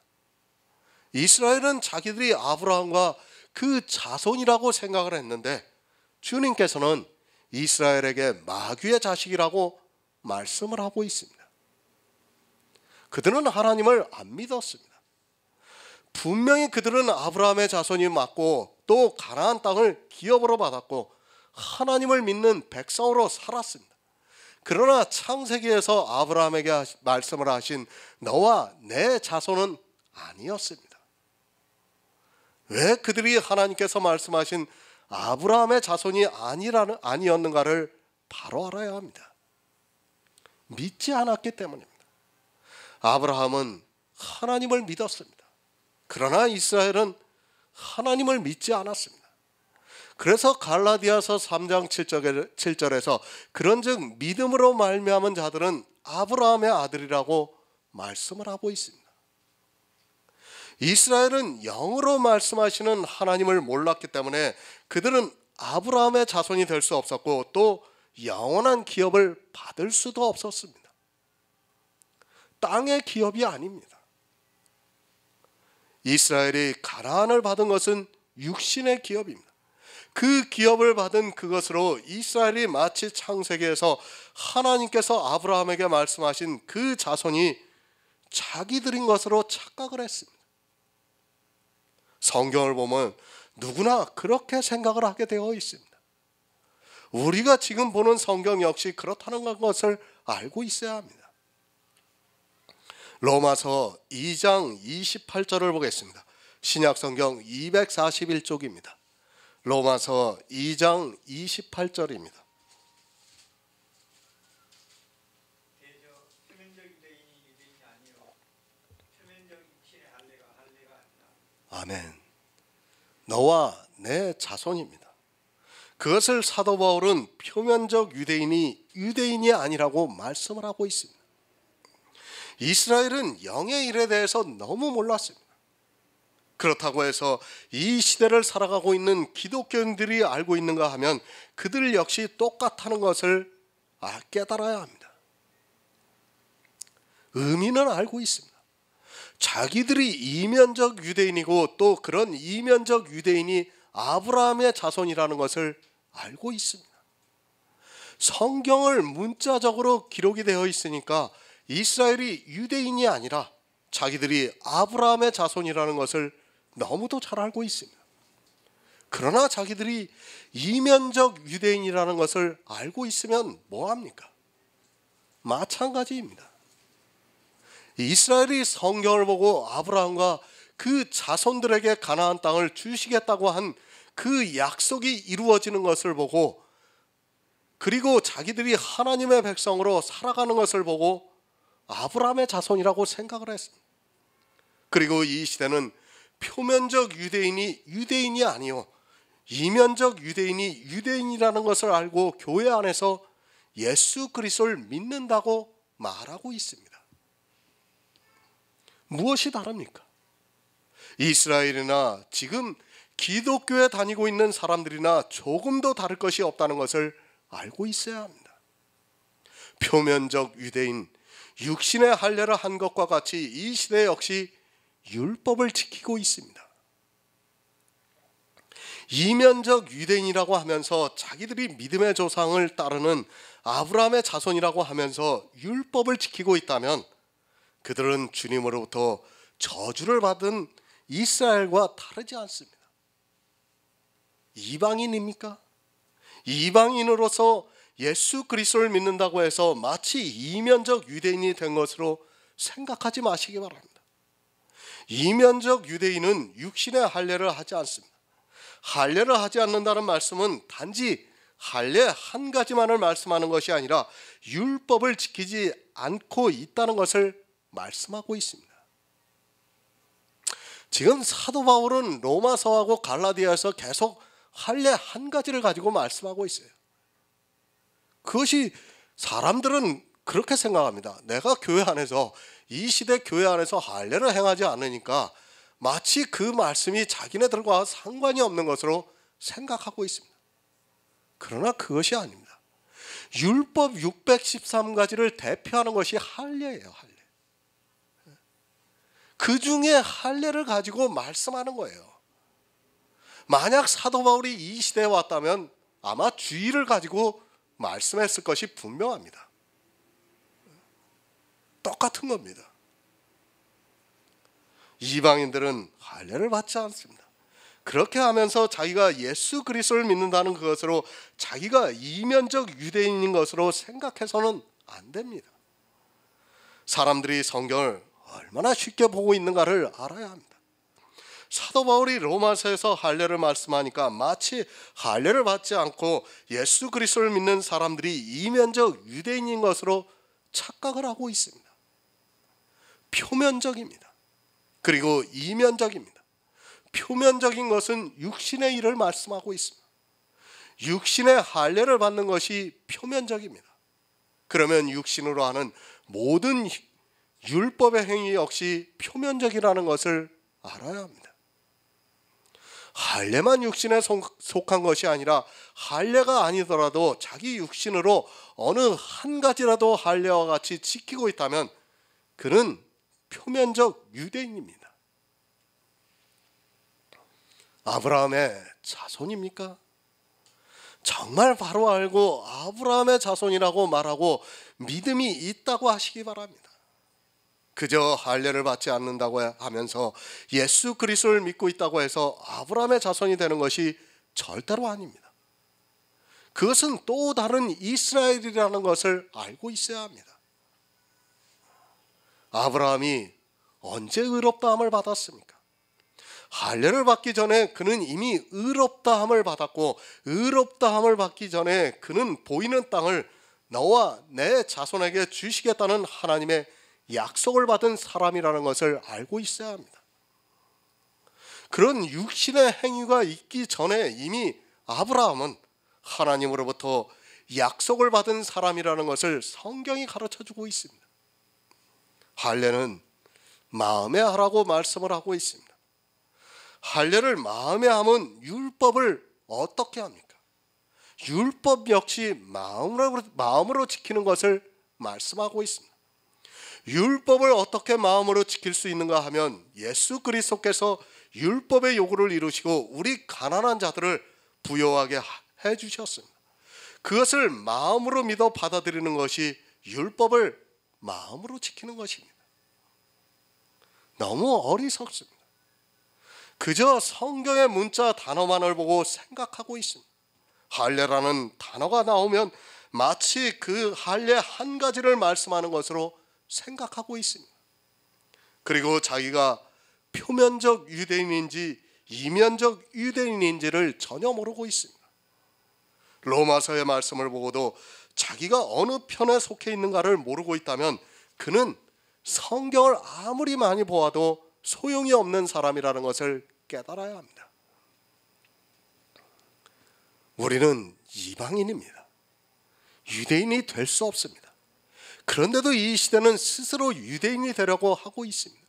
이스라엘은 자기들이 아브라함과 그 자손이라고 생각을 했는데 주님께서는 이스라엘에게 마귀의 자식이라고 말씀을 하고 있습니다. 그들은 하나님을 안 믿었습니다. 분명히 그들은 아브라함의 자손이 맞고 또 가나안 땅을 기업으로 받았고 하나님을 믿는 백성으로 살았습니다. 그러나 창세기에서 아브라함에게 말씀을 하신 너와 내 자손은 아니었습니다. 왜 그들이 하나님께서 말씀하신 아브라함의 자손이 아니었는가를 바로 알아야 합니다. 믿지 않았기 때문입니다. 아브라함은 하나님을 믿었습니다. 그러나 이스라엘은 하나님을 믿지 않았습니다. 그래서 갈라디아서 3장 7절에서 그런즉 믿음으로 말미암은 자들은 아브라함의 아들이라고 말씀을 하고 있습니다. 이스라엘은 영으로 말씀하시는 하나님을 몰랐기 때문에 그들은 아브라함의 자손이 될 수 없었고 또 영원한 기업을 받을 수도 없었습니다. 땅의 기업이 아닙니다. 이스라엘이 가나안을 받은 것은 육신의 기업입니다. 그 기업을 받은 그것으로 이스라엘이 마치 창세기에서 하나님께서 아브라함에게 말씀하신 그 자손이 자기들인 것으로 착각을 했습니다. 성경을 보면 누구나 그렇게 생각을 하게 되어 있습니다. 우리가 지금 보는 성경 역시 그렇다는 것을 알고 있어야 합니다. 로마서 2장 28절을 보겠습니다. 신약성경 241쪽입니다. 로마서 2장 28절입니다. 대저 표면적 유대인이 유대인이 아니요 표면적 육신의 할례가 아니라 아멘. 너와 내 자손입니다. 그것을 사도 바울은 표면적 유대인이 아니라고 말씀을 하고 있습니다. 이스라엘은 영의 일에 대해서 너무 몰랐습니다. 그렇다고 해서 이 시대를 살아가고 있는 기독교인들이 알고 있는가 하면 그들 역시 똑같다는 것을 깨달아야 합니다. 의미는 알고 있습니다. 자기들이 이면적 유대인이고 또 그런 이면적 유대인이 아브라함의 자손이라는 것을 알고 있습니다. 성경을 문자적으로 기록이 되어 있으니까 이스라엘이 유대인이 아니라 자기들이 아브라함의 자손이라는 것을 너무도 잘 알고 있습니다. 그러나 자기들이 이면적 유대인이라는 것을 알고 있으면 뭐합니까? 마찬가지입니다. 이스라엘이 성경을 보고 아브라함과 그 자손들에게 가나안 땅을 주시겠다고 한 그 약속이 이루어지는 것을 보고 그리고 자기들이 하나님의 백성으로 살아가는 것을 보고 아브라함의 자손이라고 생각을 했습니다. 그리고 이 시대는 표면적 유대인이 아니요 이면적 유대인이라는 것을 알고 교회 안에서 예수 그리스도를 믿는다고 말하고 있습니다. 무엇이 다릅니까? 이스라엘이나 지금 기독교에 다니고 있는 사람들이나 조금도 다를 것이 없다는 것을 알고 있어야 합니다. 표면적 유대인, 육신의 할례를 한 것과 같이 이 시대 역시 율법을 지키고 있습니다. 이면적 유대인이라고 하면서 자기들이 믿음의 조상을 따르는 아브라함의 자손이라고 하면서 율법을 지키고 있다면 그들은 주님으로부터 저주를 받은 이스라엘과 다르지 않습니다. 이방인입니까? 이방인으로서 예수 그리스도를 믿는다고 해서 마치 이면적 유대인이 된 것으로 생각하지 마시기 바랍니다. 이면적 유대인은 육신의 할례를 하지 않습니다. 할례를 하지 않는다는 말씀은 단지 할례 한 가지만을 말씀하는 것이 아니라 율법을 지키지 않고 있다는 것을 말씀하고 있습니다. 지금 사도 바울은 로마서하고 갈라디아에서 계속 할례 한 가지를 가지고 말씀하고 있어요. 그것이 사람들은 그렇게 생각합니다. 내가 교회 안에서 이 시대 교회 안에서 할례를 행하지 않으니까 마치 그 말씀이 자기네들과 상관이 없는 것으로 생각하고 있습니다. 그러나 그것이 아닙니다. 율법 613가지를 대표하는 것이 할례예요. 할례. 그 중에 할례를 가지고 말씀하는 거예요. 만약 사도 바울이 이 시대에 왔다면 아마 주의를 가지고 말씀했을 것이 분명합니다. 똑같은 겁니다. 이방인들은 할례를 받지 않습니다. 그렇게 하면서 자기가 예수 그리스도를 믿는다는 그것으로 자기가 이면적 유대인인 것으로 생각해서는 안 됩니다. 사람들이 성경을 얼마나 쉽게 보고 있는가를 알아야 합니다. 사도 바울이 로마서에서 할례를 말씀하니까 마치 할례를 받지 않고 예수 그리스도를 믿는 사람들이 이면적 유대인인 것으로 착각을 하고 있습니다. 표면적입니다. 그리고 이면적입니다. 표면적인 것은 육신의 일을 말씀하고 있습니다. 육신의 할례를 받는 것이 표면적입니다. 그러면 육신으로 하는 모든 율법의 행위 역시 표면적이라는 것을 알아야 합니다. 할례만 육신에 속한 것이 아니라 할례가 아니더라도 자기 육신으로 어느 한 가지라도 할례와 같이 지키고 있다면 그는 표면적 유대인입니다. 아브라함의 자손입니까? 정말 바로 알고 아브라함의 자손이라고 말하고 믿음이 있다고 하시기 바랍니다. 그저 할례를 받지 않는다고 하면서 예수 그리스도를 믿고 있다고 해서 아브라함의 자손이 되는 것이 절대로 아닙니다. 그것은 또 다른 이스라엘이라는 것을 알고 있어야 합니다. 아브라함이 언제 의롭다함을 받았습니까? 할례를 받기 전에 그는 이미 의롭다함을 받았고, 의롭다함을 받기 전에 그는 보이는 땅을 너와 내 자손에게 주시겠다는 하나님의 약속을 받은 사람이라는 것을 알고 있어야 합니다. 그런 육신의 행위가 있기 전에 이미 아브라함은 하나님으로부터 약속을 받은 사람이라는 것을 성경이 가르쳐주고 있습니다. 할례는 마음에 하라고 말씀을 하고 있습니다. 할례를 마음에 하면 율법을 어떻게 합니까? 율법 역시 마음으로 지키는 것을 말씀하고 있습니다. 율법을 어떻게 마음으로 지킬 수 있는가 하면 예수 그리스도께서 율법의 요구를 이루시고 우리 가난한 자들을 부요하게 해주셨습니다. 그것을 마음으로 믿어 받아들이는 것이 율법을 마음으로 지키는 것입니다. 너무 어리석습니다. 그저 성경의 문자 단어만을 보고 생각하고 있습니다. 할례라는 단어가 나오면 마치 그 할례 한 가지를 말씀하는 것으로 생각하고 있습니다. 그리고 자기가 표면적 유대인인지 이면적 유대인인지를 전혀 모르고 있습니다. 로마서의 말씀을 보고도 자기가 어느 편에 속해 있는가를 모르고 있다면 그는 성경을 아무리 많이 보아도 소용이 없는 사람이라는 것을 깨달아야 합니다. 우리는 이방인입니다. 유대인이 될 수 없습니다. 그런데도 이 시대는 스스로 유대인이 되려고 하고 있습니다.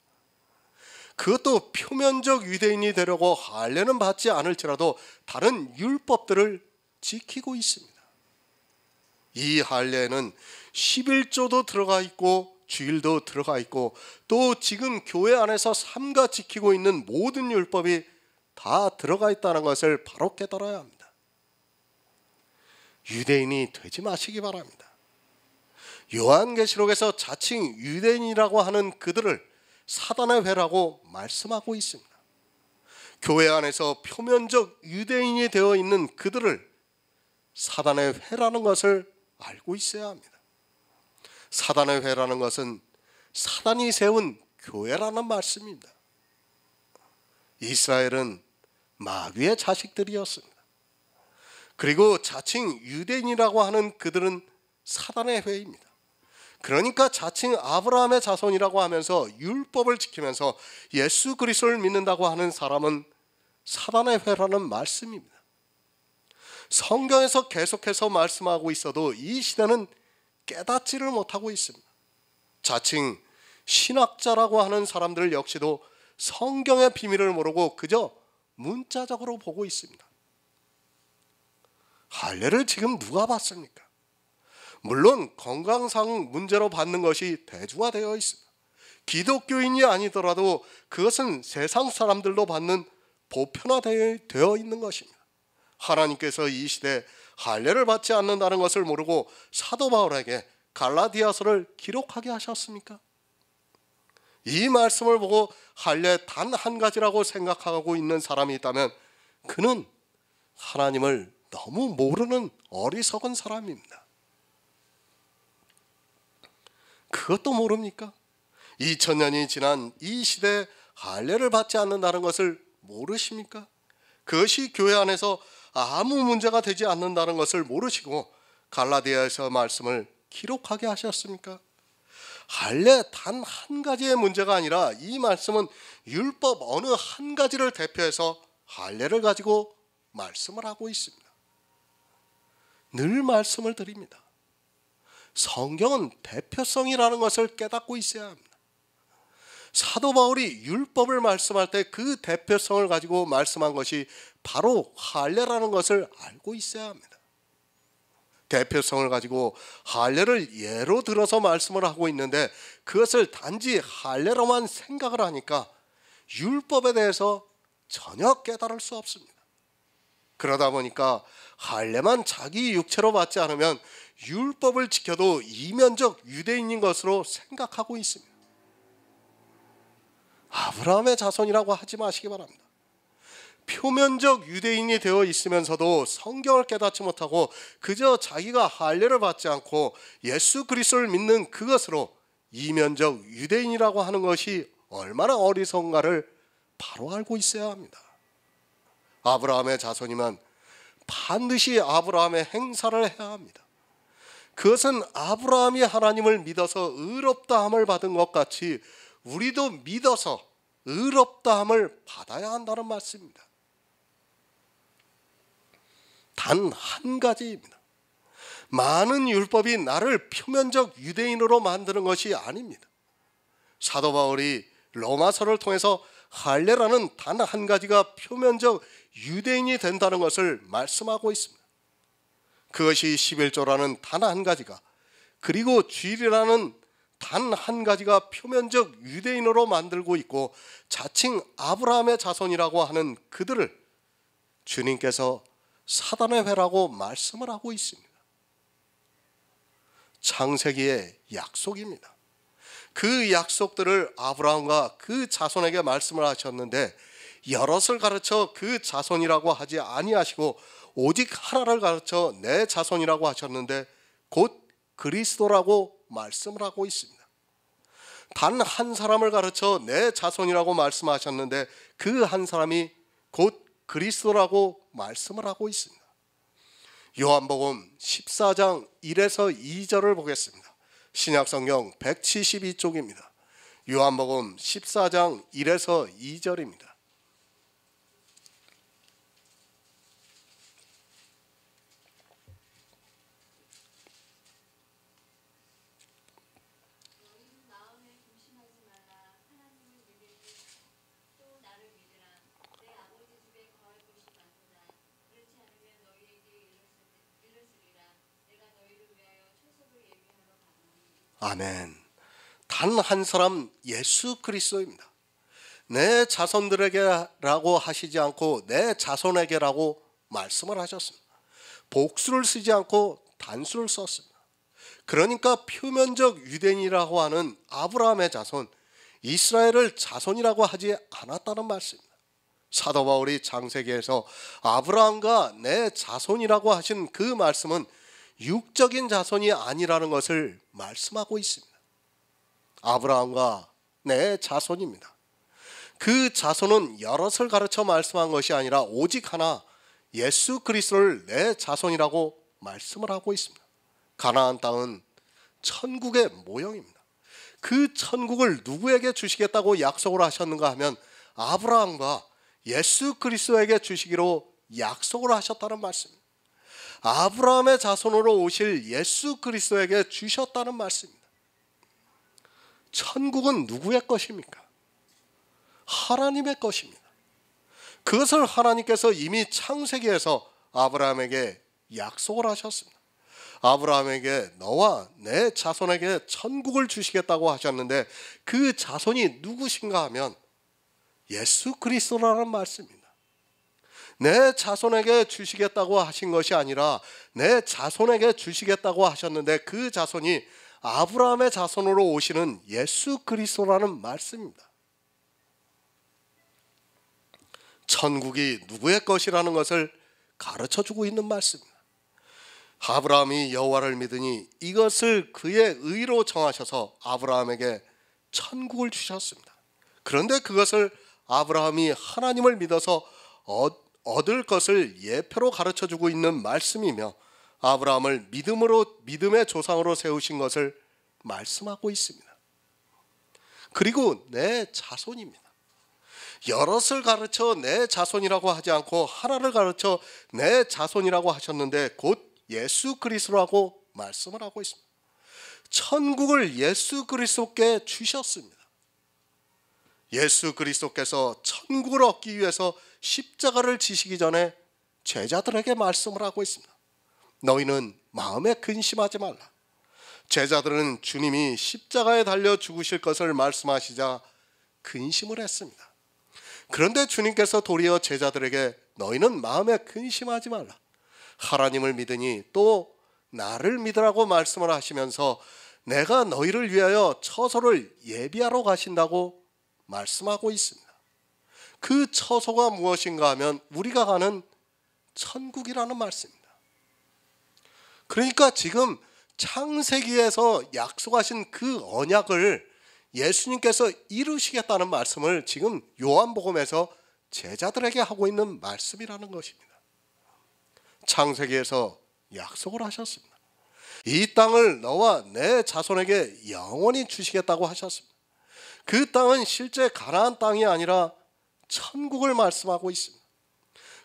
그것도 표면적 유대인이 되려고 할례는 받지 않을지라도 다른 율법들을 지키고 있습니다. 이 할례에는 11조도 들어가 있고 주일도 들어가 있고 또 지금 교회 안에서 삼가 지키고 있는 모든 율법이 다 들어가 있다는 것을 바로 깨달아야 합니다. 유대인이 되지 마시기 바랍니다. 요한계시록에서 자칭 유대인이라고 하는 그들을 사단의 회라고 말씀하고 있습니다. 교회 안에서 표면적 유대인이 되어 있는 그들을 사단의 회라는 것을 알고 있어야 합니다. 사단의 회라는 것은 사단이 세운 교회라는 말씀입니다. 이스라엘은 마귀의 자식들이었습니다. 그리고 자칭 유대인이라고 하는 그들은 사단의 회입니다. 그러니까 자칭 아브라함의 자손이라고 하면서 율법을 지키면서 예수 그리스도를 믿는다고 하는 사람은 사단의 회라는 말씀입니다. 성경에서 계속해서 말씀하고 있어도 이 시대는 깨닫지를 못하고 있습니다. 자칭 신학자라고 하는 사람들 역시도 성경의 비밀을 모르고 그저 문자적으로 보고 있습니다. 할례를 지금 누가 받습니까? 물론 건강상 문제로 받는 것이 대중화되어 있습니다. 기독교인이 아니더라도 그것은 세상 사람들도 받는 보편화되어 있는 것입니다. 하나님께서 이 시대에 할례를 받지 않는다는 것을 모르고 사도 바울에게 갈라디아서를 기록하게 하셨습니까? 이 말씀을 보고 할례 단 한 가지라고 생각하고 있는 사람이 있다면 그는 하나님을 너무 모르는 어리석은 사람입니다. 그것도 모릅니까? 2000년이 지난 이 시대에 할례를 받지 않는다는 것을 모르십니까? 그것이 교회 안에서 아무 문제가 되지 않는다는 것을 모르시고 갈라디아에서 말씀을 기록하게 하셨습니까? 할례 단 한 가지의 문제가 아니라 이 말씀은 율법 어느 한 가지를 대표해서 할례를 가지고 말씀을 하고 있습니다. 늘 말씀을 드립니다. 성경은 대표성이라는 것을 깨닫고 있어야 합니다. 사도 바울이 율법을 말씀할 때 그 대표성을 가지고 말씀한 것이 바로 할례라는 것을 알고 있어야 합니다. 대표성을 가지고 할례를 예로 들어서 말씀을 하고 있는데 그것을 단지 할례로만 생각을 하니까 율법에 대해서 전혀 깨달을 수 없습니다. 그러다 보니까 할례만 자기 육체로 받지 않으면 율법을 지켜도 이면적 유대인인 것으로 생각하고 있습니다. 아브라함의 자손이라고 하지 마시기 바랍니다. 표면적 유대인이 되어 있으면서도 성경을 깨닫지 못하고 그저 자기가 할례를 받지 않고 예수 그리스도를 믿는 그것으로 이면적 유대인이라고 하는 것이 얼마나 어리석은가를 바로 알고 있어야 합니다. 아브라함의 자손이면 반드시 아브라함의 행사를 해야 합니다. 그것은 아브라함이 하나님을 믿어서 의롭다함을 받은 것 같이 우리도 믿어서 의롭다함을 받아야 한다는 말씀입니다. 단 한 가지입니다. 많은 율법이 나를 표면적 유대인으로 만드는 것이 아닙니다. 사도 바울이 로마서를 통해서 할례라는 단 한 가지가 표면적 유대인이 된다는 것을 말씀하고 있습니다. 그것이 11조라는 단 한 가지가 그리고 주일이라는 단 한 가지가 표면적 유대인으로 만들고 있고 자칭 아브라함의 자손이라고 하는 그들을 주님께서 사단의 회라고 말씀을 하고 있습니다. 창세기의 약속입니다. 그 약속들을 아브라함과 그 자손에게 말씀을 하셨는데 여럿을 가르쳐 그 자손이라고 하지 아니하시고 오직 하나를 가르쳐 내 자손이라고 하셨는데 곧 그리스도라고 말씀을 하고 있습니다. 단 한 사람을 가르쳐 내 자손이라고 말씀하셨는데 그 한 사람이 곧 그리스도라고 말씀을 하고 있습니다. 요한복음 14장 1에서 2절을 보겠습니다. 신약성경 172쪽입니다. 요한복음 14장 1에서 2절입니다. 아멘. 단 한 사람 예수 그리스도입니다. 내 자손들에게라고 하시지 않고 내 자손에게라고 말씀을 하셨습니다. 복수를 쓰지 않고 단수를 썼습니다. 그러니까 표면적 유대인이라고 하는 아브라함의 자손, 이스라엘을 자손이라고 하지 않았다는 말씀입니다. 사도 바울이 창세기에서 아브라함과 내 자손이라고 하신 그 말씀은 육적인 자손이 아니라는 것을 말씀하고 있습니다. 아브라함과 내 자손입니다. 그 자손은 여럿을 가르쳐 말씀한 것이 아니라 오직 하나 예수 그리스도를 내 자손이라고 말씀을 하고 있습니다. 가나안 땅은 천국의 모형입니다. 그 천국을 누구에게 주시겠다고 약속을 하셨는가 하면 아브라함과 예수 그리스도에게 주시기로 약속을 하셨다는 말씀입니다. 아브라함의 자손으로 오실 예수 그리스도에게 주셨다는 말씀입니다. 천국은 누구의 것입니까? 하나님의 것입니다. 그것을 하나님께서 이미 창세기에서 아브라함에게 약속을 하셨습니다. 아브라함에게 너와 내 자손에게 천국을 주시겠다고 하셨는데 그 자손이 누구신가 하면 예수 그리스도라는 말씀입니다. 내 자손에게 주시겠다고 하신 것이 아니라 내 자손에게 주시겠다고 하셨는데 그 자손이 아브라함의 자손으로 오시는 예수 그리스도라는 말씀입니다. 천국이 누구의 것이라는 것을 가르쳐주고 있는 말씀입니다. 아브라함이 여호와를 믿으니 이것을 그의 의로 정하셔서 아브라함에게 천국을 주셨습니다. 그런데 그것을 아브라함이 하나님을 믿어서 얻을 것을 예표로 가르쳐주고 있는 말씀이며 아브라함을 믿음의 조상으로 세우신 것을 말씀하고 있습니다. 그리고 내 자손입니다. 여럿을 가르쳐 내 자손이라고 하지 않고 하나를 가르쳐 내 자손이라고 하셨는데 곧 예수 그리스도라고 말씀을 하고 있습니다. 천국을 예수 그리스도께 주셨습니다. 예수 그리스도께서 천국을 얻기 위해서 십자가를 지시기 전에 제자들에게 말씀을 하고 있습니다. 너희는 마음에 근심하지 말라. 제자들은 주님이 십자가에 달려 죽으실 것을 말씀하시자 근심을 했습니다. 그런데 주님께서 도리어 제자들에게 너희는 마음에 근심하지 말라. 하나님을 믿으니 또 나를 믿으라고 말씀을 하시면서 내가 너희를 위하여 처소를 예비하러 가신다고 말씀하고 있습니다. 그 처소가 무엇인가 하면 우리가 가는 천국이라는 말씀입니다. 그러니까 지금 창세기에서 약속하신 그 언약을 예수님께서 이루시겠다는 말씀을 지금 요한복음에서 제자들에게 하고 있는 말씀이라는 것입니다. 창세기에서 약속을 하셨습니다. 이 땅을 너와 내 자손에게 영원히 주시겠다고 하셨습니다. 그 땅은 실제 가나안 땅이 아니라 천국을 말씀하고 있습니다.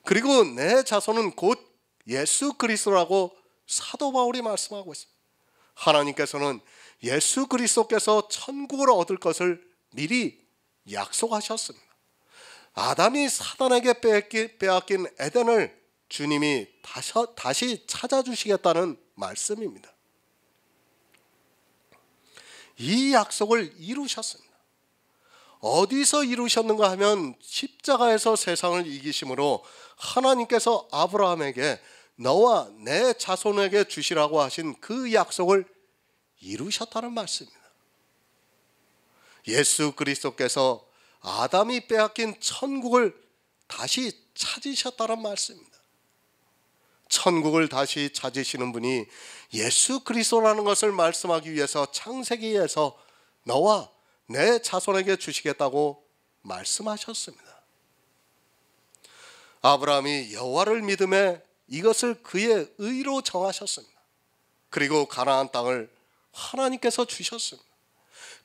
그리고 내 자손은 곧 예수 그리스도라고 사도 바울이 말씀하고 있습니다. 하나님께서는 예수 그리스도께서 천국을 얻을 것을 미리 약속하셨습니다. 아담이 사단에게 빼앗긴 에덴을 주님이 다시 찾아주시겠다는 말씀입니다. 이 약속을 이루셨습니다. 어디서 이루셨는가 하면 십자가에서 세상을 이기심으로 하나님께서 아브라함에게 너와 내 자손에게 주시라고 하신 그 약속을 이루셨다는 말씀입니다. 예수 그리스도께서 아담이 빼앗긴 천국을 다시 찾으셨다는 말씀입니다. 천국을 다시 찾으시는 분이 예수 그리스도라는 것을 말씀하기 위해서 창세기에서 너와 내 자손에게 주시겠다고 말씀하셨습니다. 아브라함이 여호와를 믿음에 이것을 그의 의로 정하셨습니다. 그리고 가나안 땅을 하나님께서 주셨습니다.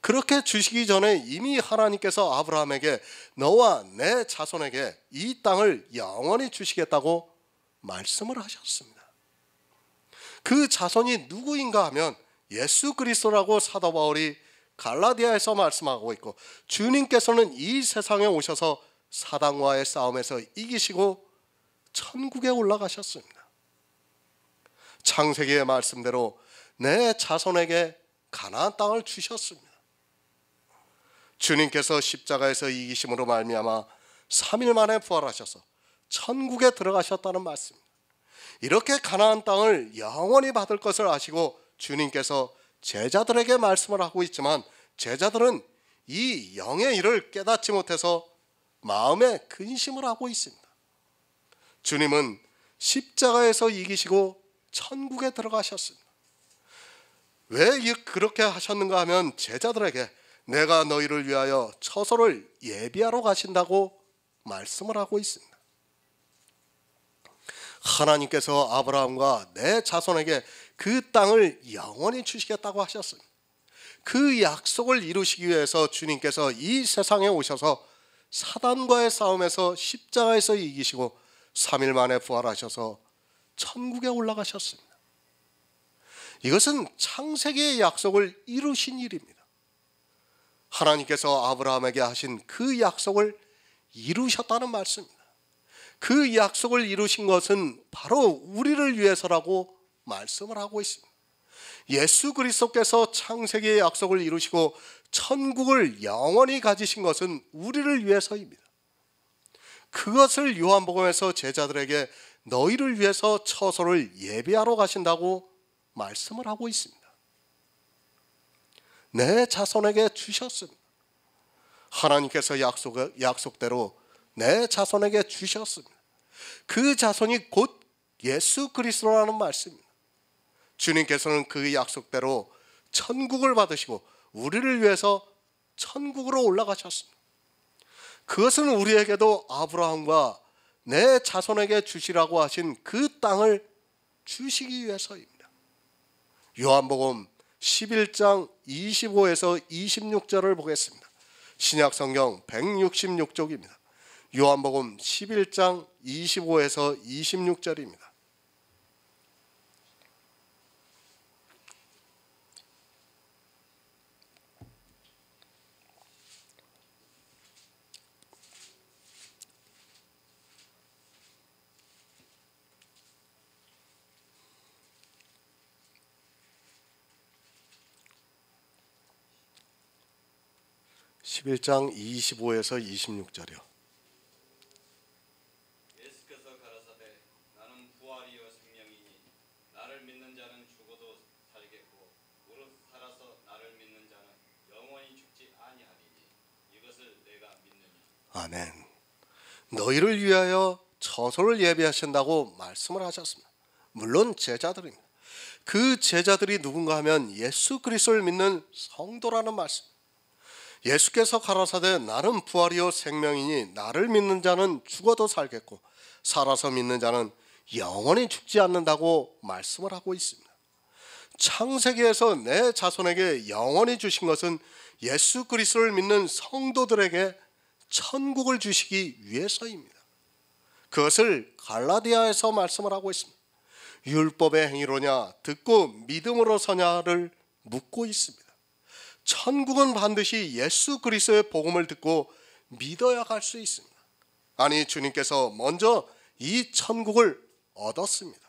그렇게 주시기 전에 이미 하나님께서 아브라함에게 너와 내 자손에게 이 땅을 영원히 주시겠다고 말씀을 하셨습니다. 그 자손이 누구인가 하면 예수 그리스도라고 사도 바울이 갈라디아에서 말씀하고 있고, 주님께서는 이 세상에 오셔서 사단과의 싸움에서 이기시고 천국에 올라가셨습니다. 창세기의 말씀대로 내 자손에게 가나안 땅을 주셨습니다. 주님께서 십자가에서 이기심으로 말미암아 3일 만에 부활하셔서 천국에 들어가셨다는 말씀입니다. 이렇게 가나안 땅을 영원히 받을 것을 아시고 주님께서 제자들에게 말씀을 하고 있지만 제자들은 이 영의 일을 깨닫지 못해서 마음에 근심을 하고 있습니다. 주님은 십자가에서 이기시고 천국에 들어가셨습니다. 왜 그렇게 하셨는가 하면 제자들에게 내가 너희를 위하여 처소를 예비하러 가신다고 말씀을 하고 있습니다. 하나님께서 아브라함과 내 자손에게 그 땅을 영원히 주시겠다고 하셨습니다. 그 약속을 이루시기 위해서 주님께서 이 세상에 오셔서 사단과의 싸움에서 십자가에서 이기시고 3일 만에 부활하셔서 천국에 올라가셨습니다. 이것은 창세기의 약속을 이루신 일입니다. 하나님께서 아브라함에게 하신 그 약속을 이루셨다는 말씀입니다. 그 약속을 이루신 것은 바로 우리를 위해서라고 말씀을 하고 있습니다. 예수 그리스도께서 창세기의 약속을 이루시고 천국을 영원히 가지신 것은 우리를 위해서입니다. 그것을 요한복음에서 제자들에게 너희를 위해서 처소를 예비하러 가신다고 말씀을 하고 있습니다. 내 자손에게 주셨습니다. 하나님께서 약속대로 내 자손에게 주셨습니다. 그 자손이 곧 예수 그리스도라는 말씀입니다. 주님께서는 그 약속대로 천국을 받으시고 우리를 위해서 천국으로 올라가셨습니다. 그것은 우리에게도 아브라함과 내 자손에게 주시라고 하신 그 땅을 주시기 위해서입니다. 요한복음 11장 25에서 26절을 보겠습니다. 신약성경 166쪽입니다. 요한복음 11장 25에서 26절입니다. (11장 25에서 26절이요) 예수께서 가라사대 나는 부활이요 생명이니 나를 믿는 자는 죽어도 살겠고 무릇 살아서 나를 믿는 자는 영원히 죽지 아니하리니 이것을 내가 믿느냐. 아멘. 너희를 위하여 처소를 예비하신다고 말씀을 하셨습니다. 물론 제자들입니다. 그 제자들이 누군가 하면 예수 그리스도를 믿는 성도라는 말씀. 예수께서 가라사대 나는 부활이요 생명이니 나를 믿는 자는 죽어도 살겠고 살아서 믿는 자는 영원히 죽지 않는다고 말씀을 하고 있습니다. 창세기에서 내 자손에게 영원히 주신 것은 예수 그리스도를 믿는 성도들에게 천국을 주시기 위해서입니다. 그것을 갈라디아에서 말씀을 하고 있습니다. 율법의 행위로냐 듣고 믿음으로 서냐를 묻고 있습니다. 천국은 반드시 예수 그리스도의 복음을 듣고 믿어야 갈 수 있습니다. 아니, 주님께서 먼저 이 천국을 얻었습니다.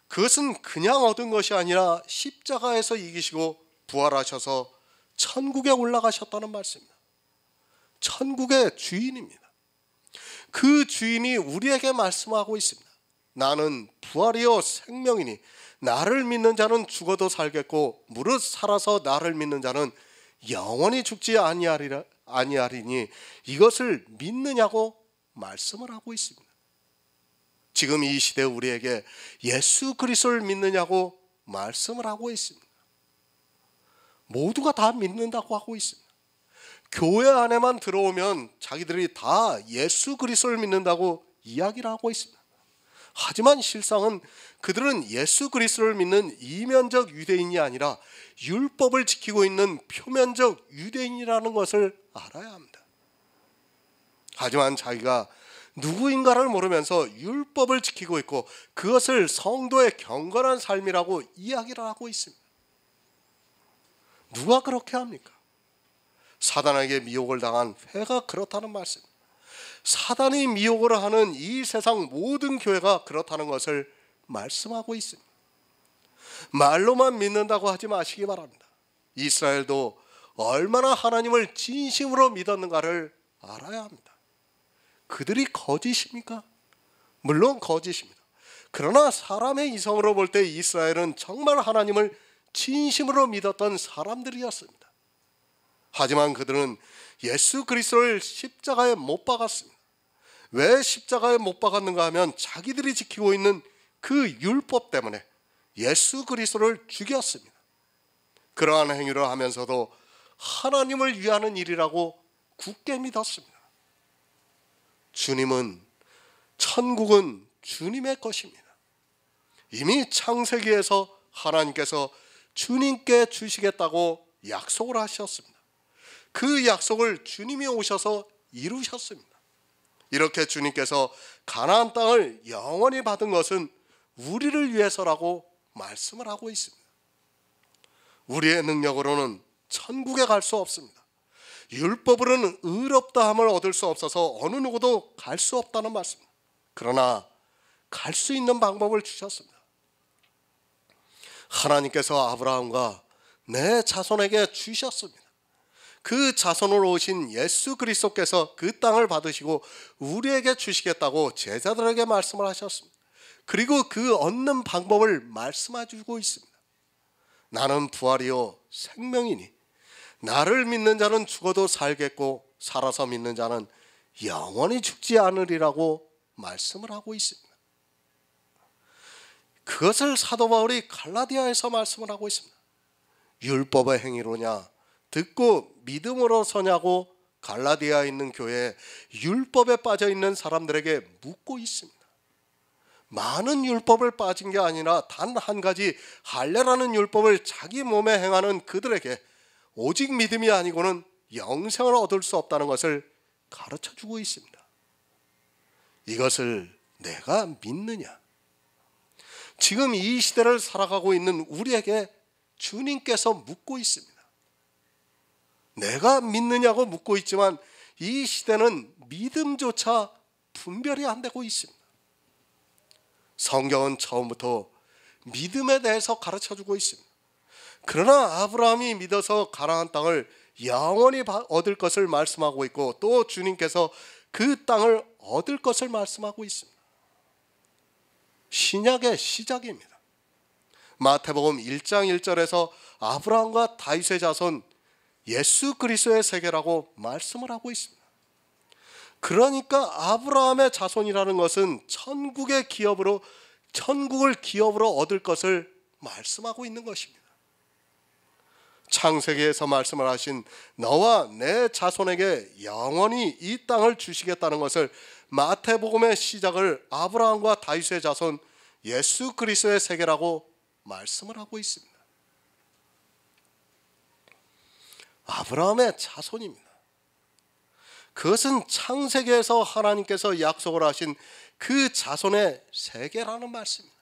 그것은 그냥 얻은 것이 아니라 십자가에서 이기시고 부활하셔서 천국에 올라가셨다는 말씀입니다. 천국의 주인입니다. 그 주인이 우리에게 말씀하고 있습니다. 나는 부활이요 생명이니 나를 믿는 자는 죽어도 살겠고 무릇 살아서 나를 믿는 자는 영원히 죽지 아니하리니 이것을 믿느냐고 말씀을 하고 있습니다. 지금 이 시대 우리에게 예수 그리스도를 믿느냐고 말씀을 하고 있습니다. 모두가 다 믿는다고 하고 있습니다. 교회 안에만 들어오면 자기들이 다 예수 그리스도를 믿는다고 이야기를 하고 있습니다. 하지만 실상은 그들은 예수 그리스도를 믿는 이면적 유대인이 아니라 율법을 지키고 있는 표면적 유대인이라는 것을 알아야 합니다. 하지만 자기가 누구인가를 모르면서 율법을 지키고 있고 그것을 성도의 경건한 삶이라고 이야기를 하고 있습니다. 누가 그렇게 합니까? 사단에게 미혹을 당한 회가 그렇다는 말씀. 사단이 미혹을 하는 이 세상 모든 교회가 그렇다는 것을 말씀하고 있습니다. 말로만 믿는다고 하지 마시기 바랍니다. 이스라엘도 얼마나 하나님을 진심으로 믿었는가를 알아야 합니다. 그들이 거짓입니까? 물론 거짓입니다. 그러나 사람의 이성으로 볼 때 이스라엘은 정말 하나님을 진심으로 믿었던 사람들이었습니다. 하지만 그들은 예수 그리스도를 십자가에 못 박았습니다. 왜 십자가에 못 박았는가 하면 자기들이 지키고 있는 그 율법 때문에 예수 그리스도를 죽였습니다. 그러한 행위를 하면서도 하나님을 위하는 일이라고 굳게 믿었습니다. 주님은, 천국은 주님의 것입니다. 이미 창세기에서 하나님께서 주님께 주시겠다고 약속을 하셨습니다. 그 약속을 주님이 오셔서 이루셨습니다. 이렇게 주님께서 가나안 땅을 영원히 받은 것은 우리를 위해서라고 말씀을 하고 있습니다. 우리의 능력으로는 천국에 갈 수 없습니다. 율법으로는 의롭다함을 얻을 수 없어서 어느 누구도 갈 수 없다는 말씀입니다. 그러나 갈 수 있는 방법을 주셨습니다. 하나님께서 아브라함과 내 자손에게 주셨습니다. 그 자손으로 오신 예수 그리스도께서 그 땅을 받으시고 우리에게 주시겠다고 제자들에게 말씀을 하셨습니다. 그리고 그 얻는 방법을 말씀해 주고 있습니다. 나는 부활이요 생명이니 나를 믿는 자는 죽어도 살겠고 살아서 믿는 자는 영원히 죽지 않으리라고 말씀을 하고 있습니다. 그것을 사도 바울이 갈라디아에서 말씀을 하고 있습니다. 율법의 행위로냐 듣고 믿음으로 서냐고 갈라디아에 있는 교회에 율법에 빠져 있는 사람들에게 묻고 있습니다. 많은 율법을 빠진 게 아니라 단 한 가지 할례라는 율법을 자기 몸에 행하는 그들에게 오직 믿음이 아니고는 영생을 얻을 수 없다는 것을 가르쳐 주고 있습니다. 이것을 내가 믿느냐? 지금 이 시대를 살아가고 있는 우리에게 주님께서 묻고 있습니다. 내가 믿느냐고 묻고 있지만 이 시대는 믿음조차 분별이 안 되고 있습니다. 성경은 처음부터 믿음에 대해서 가르쳐 주고 있습니다. 그러나 아브라함이 믿어서 가나안 땅을 영원히 얻을 것을 말씀하고 있고, 또 주님께서 그 땅을 얻을 것을 말씀하고 있습니다. 신약의 시작입니다. 마태복음 1장 1절에서 아브라함과 다윗의 자손 예수 그리스도의 세계라고 말씀을 하고 있습니다. 그러니까 아브라함의 자손이라는 것은 천국을 기업으로 얻을 것을 말씀하고 있는 것입니다. 창세기에서 말씀을 하신 너와 내 자손에게 영원히 이 땅을 주시겠다는 것을 마태복음의 시작을 아브라함과 다윗의 자손 예수 그리스도의 세계라고 말씀을 하고 있습니다. 아브라함의 자손입니다. 그것은 창세기에서 하나님께서 약속을 하신 그 자손의 세계라는 말씀입니다.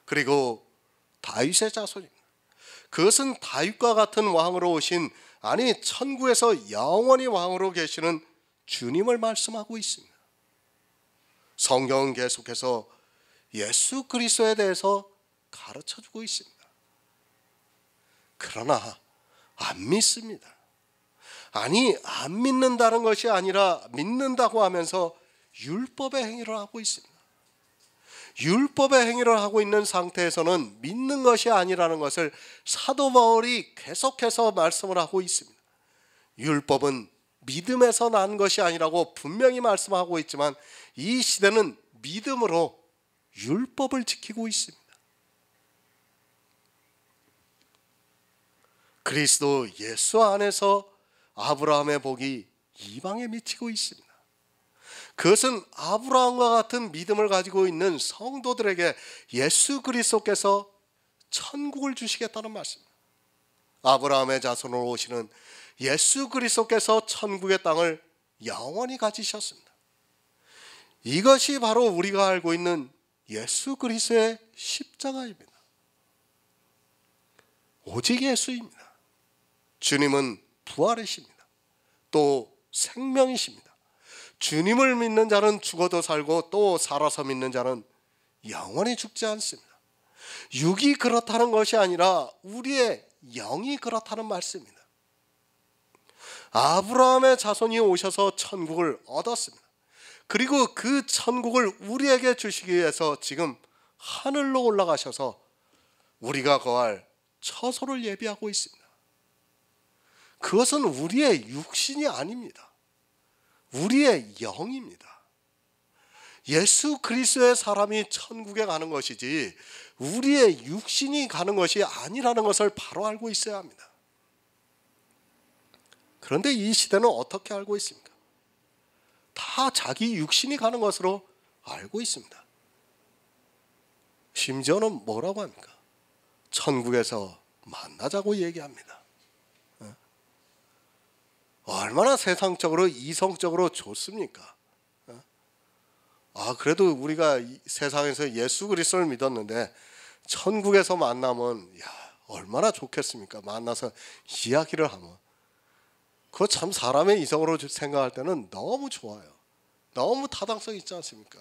그리고 다윗의 자손입니다. 그것은 다윗과 같은 왕으로 오신, 아니 천국에서 영원히 왕으로 계시는 주님을 말씀하고 있습니다. 성경은 계속해서 예수 그리스도에 대해서 가르쳐주고 있습니다. 그러나 안 믿습니다. 아니, 안 믿는다는 것이 아니라 믿는다고 하면서 율법의 행위를 하고 있습니다. 율법의 행위를 하고 있는 상태에서는 믿는 것이 아니라는 것을 사도 바울이 계속해서 말씀을 하고 있습니다. 율법은 믿음에서 난 것이 아니라고 분명히 말씀하고 있지만 이 시대는 믿음으로 율법을 지키고 있습니다. 그리스도 예수 안에서 아브라함의 복이 이방에 미치고 있습니다. 그것은 아브라함과 같은 믿음을 가지고 있는 성도들에게 예수 그리스도께서 천국을 주시겠다는 말씀입니다. 아브라함의 자손으로 오시는 예수 그리스도께서 천국의 땅을 영원히 가지셨습니다. 이것이 바로 우리가 알고 있는 예수 그리스도의 십자가입니다. 오직 예수입니다. 주님은 부활이십니다. 또 생명이십니다. 주님을 믿는 자는 죽어도 살고 또 살아서 믿는 자는 영원히 죽지 않습니다. 육이 그렇다는 것이 아니라 우리의 영이 그렇다는 말씀입니다. 아브라함의 자손이 오셔서 천국을 얻었습니다. 그리고 그 천국을 우리에게 주시기 위해서 지금 하늘로 올라가셔서 우리가 거할 처소를 예비하고 있습니다. 그것은 우리의 육신이 아닙니다. 우리의 영입니다. 예수 그리스도의 사람이 천국에 가는 것이지 우리의 육신이 가는 것이 아니라는 것을 바로 알고 있어야 합니다. 그런데 이 시대는 어떻게 알고 있습니까? 다 자기 육신이 가는 것으로 알고 있습니다. 심지어는 뭐라고 합니까? 천국에서 만나자고 얘기합니다. 얼마나 세상적으로 이성적으로 좋습니까? 그래도 우리가 세상에서 예수 그리스도를 믿었는데 천국에서 만나면 얼마나 좋겠습니까? 만나서 이야기를 하면 그거 참 사람의 이성으로 생각할 때는 너무 좋아요. 너무 타당성 있지 않습니까?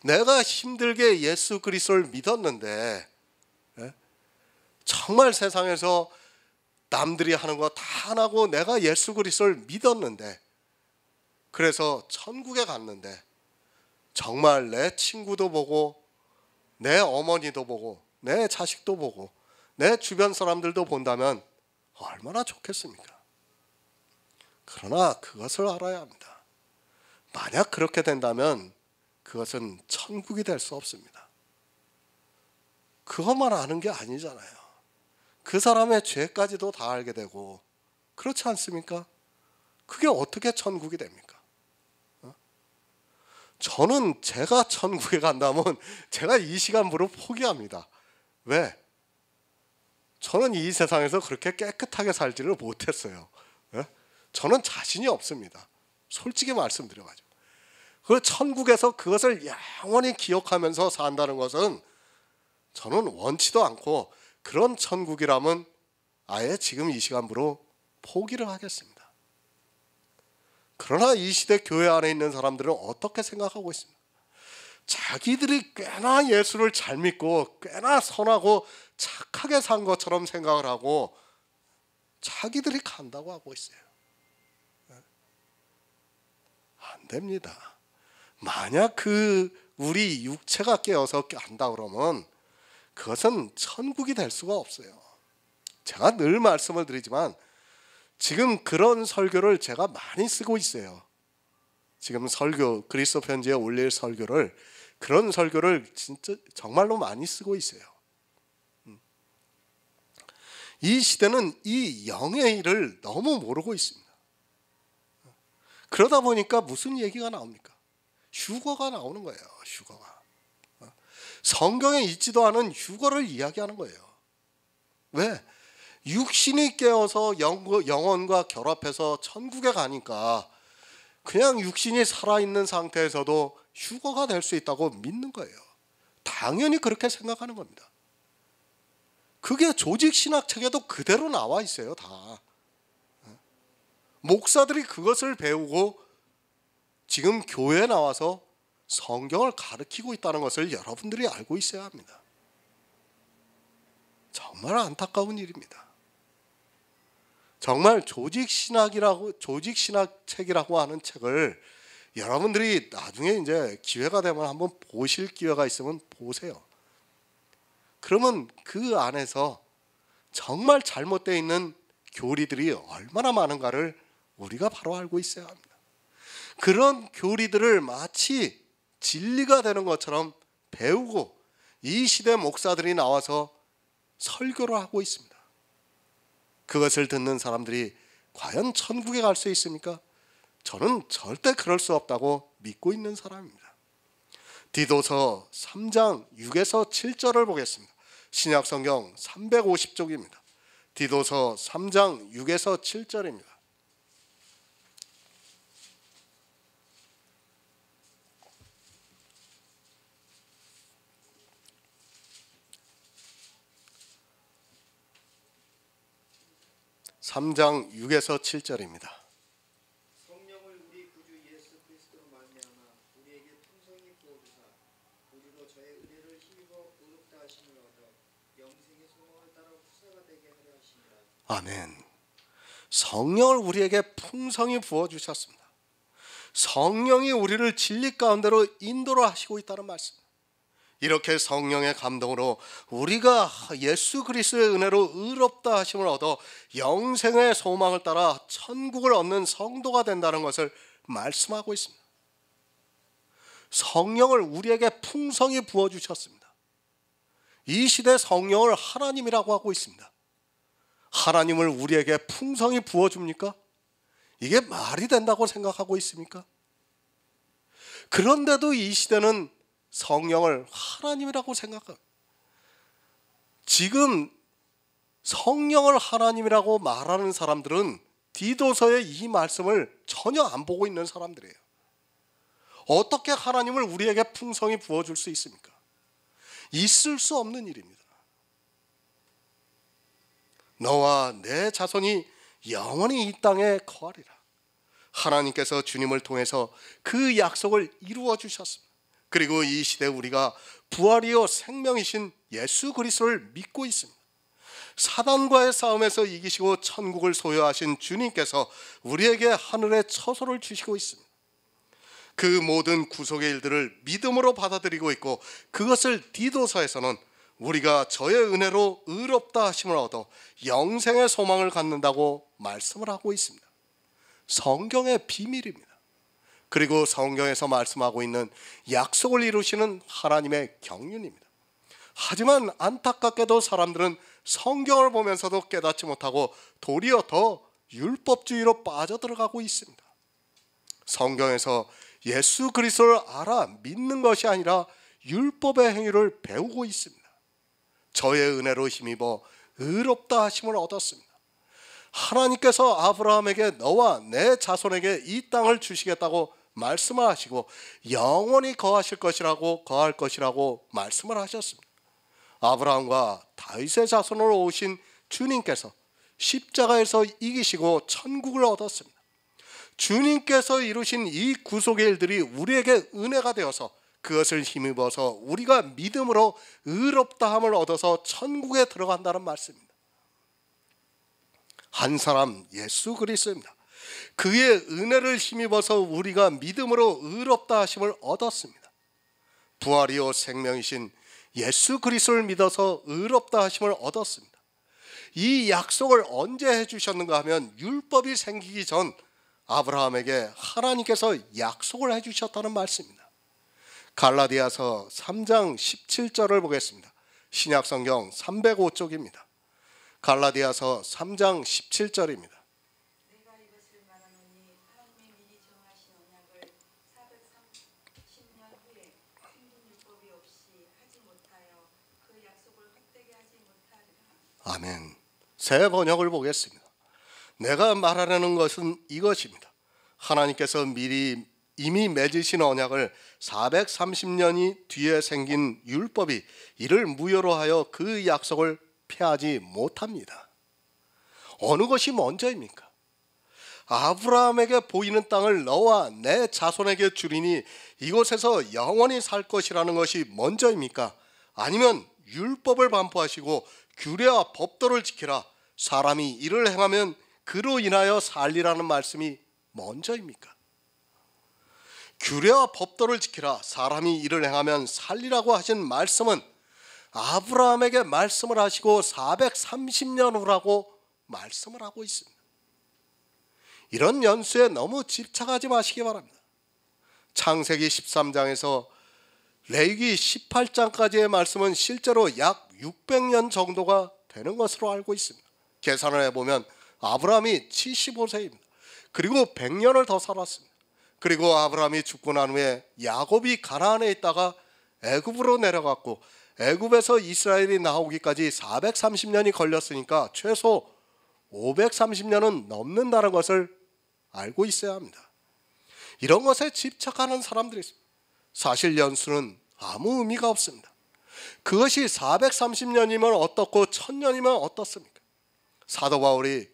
내가 힘들게 예수 그리스도를 믿었는데 정말 세상에서 남들이 하는 거 다 안 하고 내가 예수 그리스도를 믿었는데 그래서 천국에 갔는데 정말 내 친구도 보고 내 어머니도 보고 내 자식도 보고 내 주변 사람들도 본다면 얼마나 좋겠습니까? 그러나 그것을 알아야 합니다. 만약 그렇게 된다면 그것은 천국이 될 수 없습니다. 그것만 아는 게 아니잖아요. 그 사람의 죄까지도 다 알게 되고 그렇지 않습니까? 그게 어떻게 천국이 됩니까? 저는 제가 천국에 간다면 제가 이 시간부로 포기합니다. 왜? 저는 이 세상에서 그렇게 깨끗하게 살지를 못했어요. 저는 자신이 없습니다. 솔직히 말씀드려가지고. 그 천국에서 그것을 영원히 기억하면서 산다는 것은 저는 원치도 않고, 그런 천국이라면 아예 지금 이 시간부로 포기를 하겠습니다. 그러나 이 시대 교회 안에 있는 사람들은 어떻게 생각하고 있습니까? 자기들이 꽤나 예수를 잘 믿고 꽤나 선하고 착하게 산 것처럼 생각을 하고 자기들이 간다고 하고 있어요. 안 됩니다. 만약 우리 육체가 깨어서 간다 그러면 그것은 천국이 될 수가 없어요. 제가 늘 말씀을 드리지만 지금 그런 설교를 제가 많이 쓰고 있어요. 지금 설교, 그리스도 편지에 올릴 설교를, 그런 설교를 진짜 정말로 많이 쓰고 있어요. 이 시대는 이 영의 일을 너무 모르고 있습니다. 그러다 보니까 무슨 얘기가 나옵니까? 휴거가 나오는 거예요. 휴거가. 성경에 있지도 않은 휴거를 이야기하는 거예요. 왜? 육신이 깨어서 영혼과 결합해서 천국에 가니까 그냥 육신이 살아있는 상태에서도 휴거가 될 수 있다고 믿는 거예요. 당연히 그렇게 생각하는 겁니다. 그게 조직신학책에도 그대로 나와 있어요. 다. 목사들이 그것을 배우고 지금 교회에 나와서 성경을 가르치고 있다는 것을 여러분들이 알고 있어야 합니다. 정말 안타까운 일입니다. 정말 조직신학책이라고 하는 책을 여러분들이 나중에 이제 기회가 되면 한번 보실 기회가 있으면 보세요. 그러면 그 안에서 정말 잘못되어 있는 교리들이 얼마나 많은가를 우리가 바로 알고 있어야 합니다. 그런 교리들을 마치 진리가 되는 것처럼 배우고 이 시대 목사들이 나와서 설교를 하고 있습니다. 그것을 듣는 사람들이 과연 천국에 갈 수 있습니까? 저는 절대 그럴 수 없다고 믿고 있는 사람입니다. 디도서 3장 6에서 7절을 보겠습니다. 신약성경 350쪽입니다. 디도서 3장 6에서 7절입니다. (3장 6에서 7절입니다) 성령을 우리 구주 예수 그리스도로 말미암아 우리에게 풍성히 부어주사 우리로 저의 은혜를 힘입어 의롭다 하심을 얻어 영생의 소망을 따라 후사가 되게 하려 하심이라. 아멘. 성령을 우리에게 풍성히 부어주셨습니다. 성령이 우리를 진리 가운데로 인도를 하시고 있다는 말씀. 이렇게 성령의 감동으로 우리가 예수 그리스도의 은혜로 의롭다 하심을 얻어 영생의 소망을 따라 천국을 얻는 성도가 된다는 것을 말씀하고 있습니다. 성령을 우리에게 풍성히 부어주셨습니다. 이 시대 성령을 하나님이라고 하고 있습니다. 하나님을 우리에게 풍성히 부어줍니까? 이게 말이 된다고 생각하고 있습니까? 그런데도 이 시대는 성령을 하나님이라고 생각합니다. 지금 성령을 하나님이라고 말하는 사람들은 디도서의 이 말씀을 전혀 안 보고 있는 사람들이에요. 어떻게 하나님을 우리에게 풍성히 부어줄 수 있습니까? 있을 수 없는 일입니다. 너와 내 자손이 영원히 이 땅에 거하리라. 하나님께서 주님을 통해서 그 약속을 이루어 주셨습니다. 그리고 이 시대 우리가 부활이요 생명이신 예수 그리스도를 믿고 있습니다. 사단과의 싸움에서 이기시고 천국을 소유하신 주님께서 우리에게 하늘의 처소를 주시고 있습니다. 그 모든 구속의 일들을 믿음으로 받아들이고 있고 그것을 디도서에서는 우리가 저의 은혜로 의롭다 하심을 얻어 영생의 소망을 갖는다고 말씀을 하고 있습니다. 성경의 비밀입니다. 그리고 성경에서 말씀하고 있는 약속을 이루시는 하나님의 경륜입니다. 하지만 안타깝게도 사람들은 성경을 보면서도 깨닫지 못하고 도리어 더 율법주의로 빠져들어가고 있습니다. 성경에서 예수 그리스도를 알아 믿는 것이 아니라 율법의 행위를 배우고 있습니다. 저의 은혜로 힘입어 의롭다 하심을 얻었습니다. 하나님께서 아브라함에게 너와 내 자손에게 이 땅을 주시겠다고 말씀을 하시고 영원히 거할 것이라고 말씀을 하셨습니다. 아브라함과 다윗의 자손으로 오신 주님께서 십자가에서 이기시고 천국을 얻었습니다. 주님께서 이루신 이 구속의 일들이 우리에게 은혜가 되어서 그것을 힘입어서 우리가 믿음으로 의롭다함을 얻어서 천국에 들어간다는 말씀입니다. 한 사람 예수 그리스도입니다. 그의 은혜를 힘입어서 우리가 믿음으로 의롭다 하심을 얻었습니다. 부활이요 생명이신 예수 그리스도를 믿어서 의롭다 하심을 얻었습니다. 이 약속을 언제 해주셨는가 하면 율법이 생기기 전 아브라함에게 하나님께서 약속을 해주셨다는 말씀입니다. 갈라디아서 3장 17절을 보겠습니다. 신약성경 305쪽입니다. 갈라디아서 3장 17절입니다. 내가 이것을 말하노니 하나님이 미리 정하신 언약을 430년 후에 생긴 율법이 없이 하지 못하여 그 약속을 헛되게 하지 못하리라. 아멘. 새 번역을 보겠습니다. 내가 말하려는 것은 이것입니다. 하나님께서 이미 맺으신 언약을 430년이 뒤에 생긴 율법이 이를 무효로 하여 그 약속을 폐하지 못합니다. 어느 것이 먼저입니까? 아브라함에게 보이는 땅을 너와 내 자손에게 주리니 이곳에서 영원히 살 것이라는 것이 먼저입니까? 아니면 율법을 반포하시고 규례와 법도를 지키라, 사람이 이를 행하면 그로 인하여 살리라는 말씀이 먼저입니까? 규례와 법도를 지키라, 사람이 이를 행하면 살리라고 하신 말씀은 아브라함에게 말씀을 하시고 430년 후라고 말씀을 하고 있습니다. 이런 연수에 너무 집착하지 마시기 바랍니다. 창세기 13장에서 레위기 18장까지의 말씀은 실제로 약 600년 정도가 되는 것으로 알고 있습니다. 계산을 해보면 아브라함이 75세입니다. 그리고 100년을 더 살았습니다. 그리고 아브라함이 죽고 난 후에 야곱이 가나안에 있다가 애굽으로 내려갔고 애굽에서 이스라엘이 나오기까지 430년이 걸렸으니까 최소 530년은 넘는다는 것을 알고 있어야 합니다. 이런 것에 집착하는 사람들이 있습니다. 사실 연수는 아무 의미가 없습니다. 그것이 430년이면 어떻고 1000년이면 어떻습니까? 사도 바울이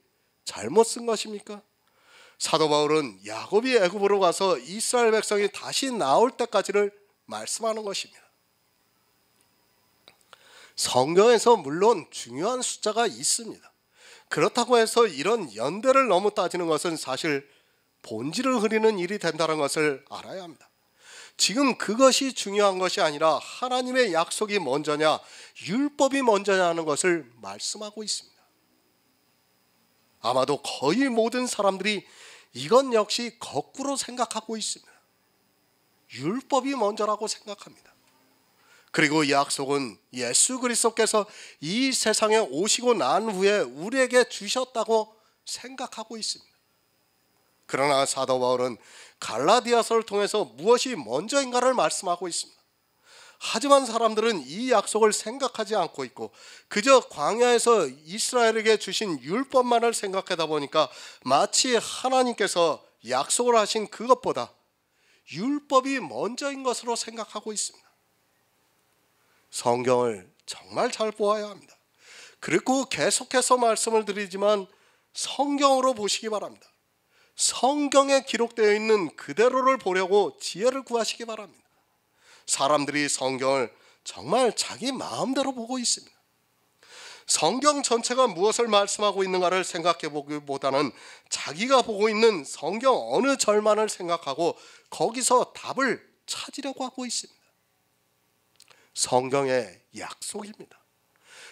잘못 쓴 것입니까? 사도 바울은 야곱이 애굽으로 가서 이스라엘 백성이 다시 나올 때까지를 말씀하는 것입니다. 성경에서 물론 중요한 숫자가 있습니다. 그렇다고 해서 이런 연대를 너무 따지는 것은 사실 본질을 흐리는 일이 된다는 것을 알아야 합니다. 지금 그것이 중요한 것이 아니라 하나님의 약속이 먼저냐 율법이 먼저냐 하는 것을 말씀하고 있습니다. 아마도 거의 모든 사람들이 이건 역시 거꾸로 생각하고 있습니다. 율법이 먼저라고 생각합니다. 그리고 약속은 예수 그리스도께서 이 세상에 오시고 난 후에 우리에게 주셨다고 생각하고 있습니다. 그러나 사도 바울은 갈라디아서를 통해서 무엇이 먼저인가를 말씀하고 있습니다. 하지만 사람들은 이 약속을 생각하지 않고 있고 그저 광야에서 이스라엘에게 주신 율법만을 생각하다 보니까 마치 하나님께서 약속을 하신 그것보다 율법이 먼저인 것으로 생각하고 있습니다. 성경을 정말 잘 보아야 합니다. 그리고 계속해서 말씀을 드리지만 성경으로 보시기 바랍니다. 성경에 기록되어 있는 그대로를 보려고 지혜를 구하시기 바랍니다. 사람들이 성경을 정말 자기 마음대로 보고 있습니다. 성경 전체가 무엇을 말씀하고 있는가를 생각해 보기보다는 자기가 보고 있는 성경 어느 절만을 생각하고 거기서 답을 찾으려고 하고 있습니다. 성경의 약속입니다.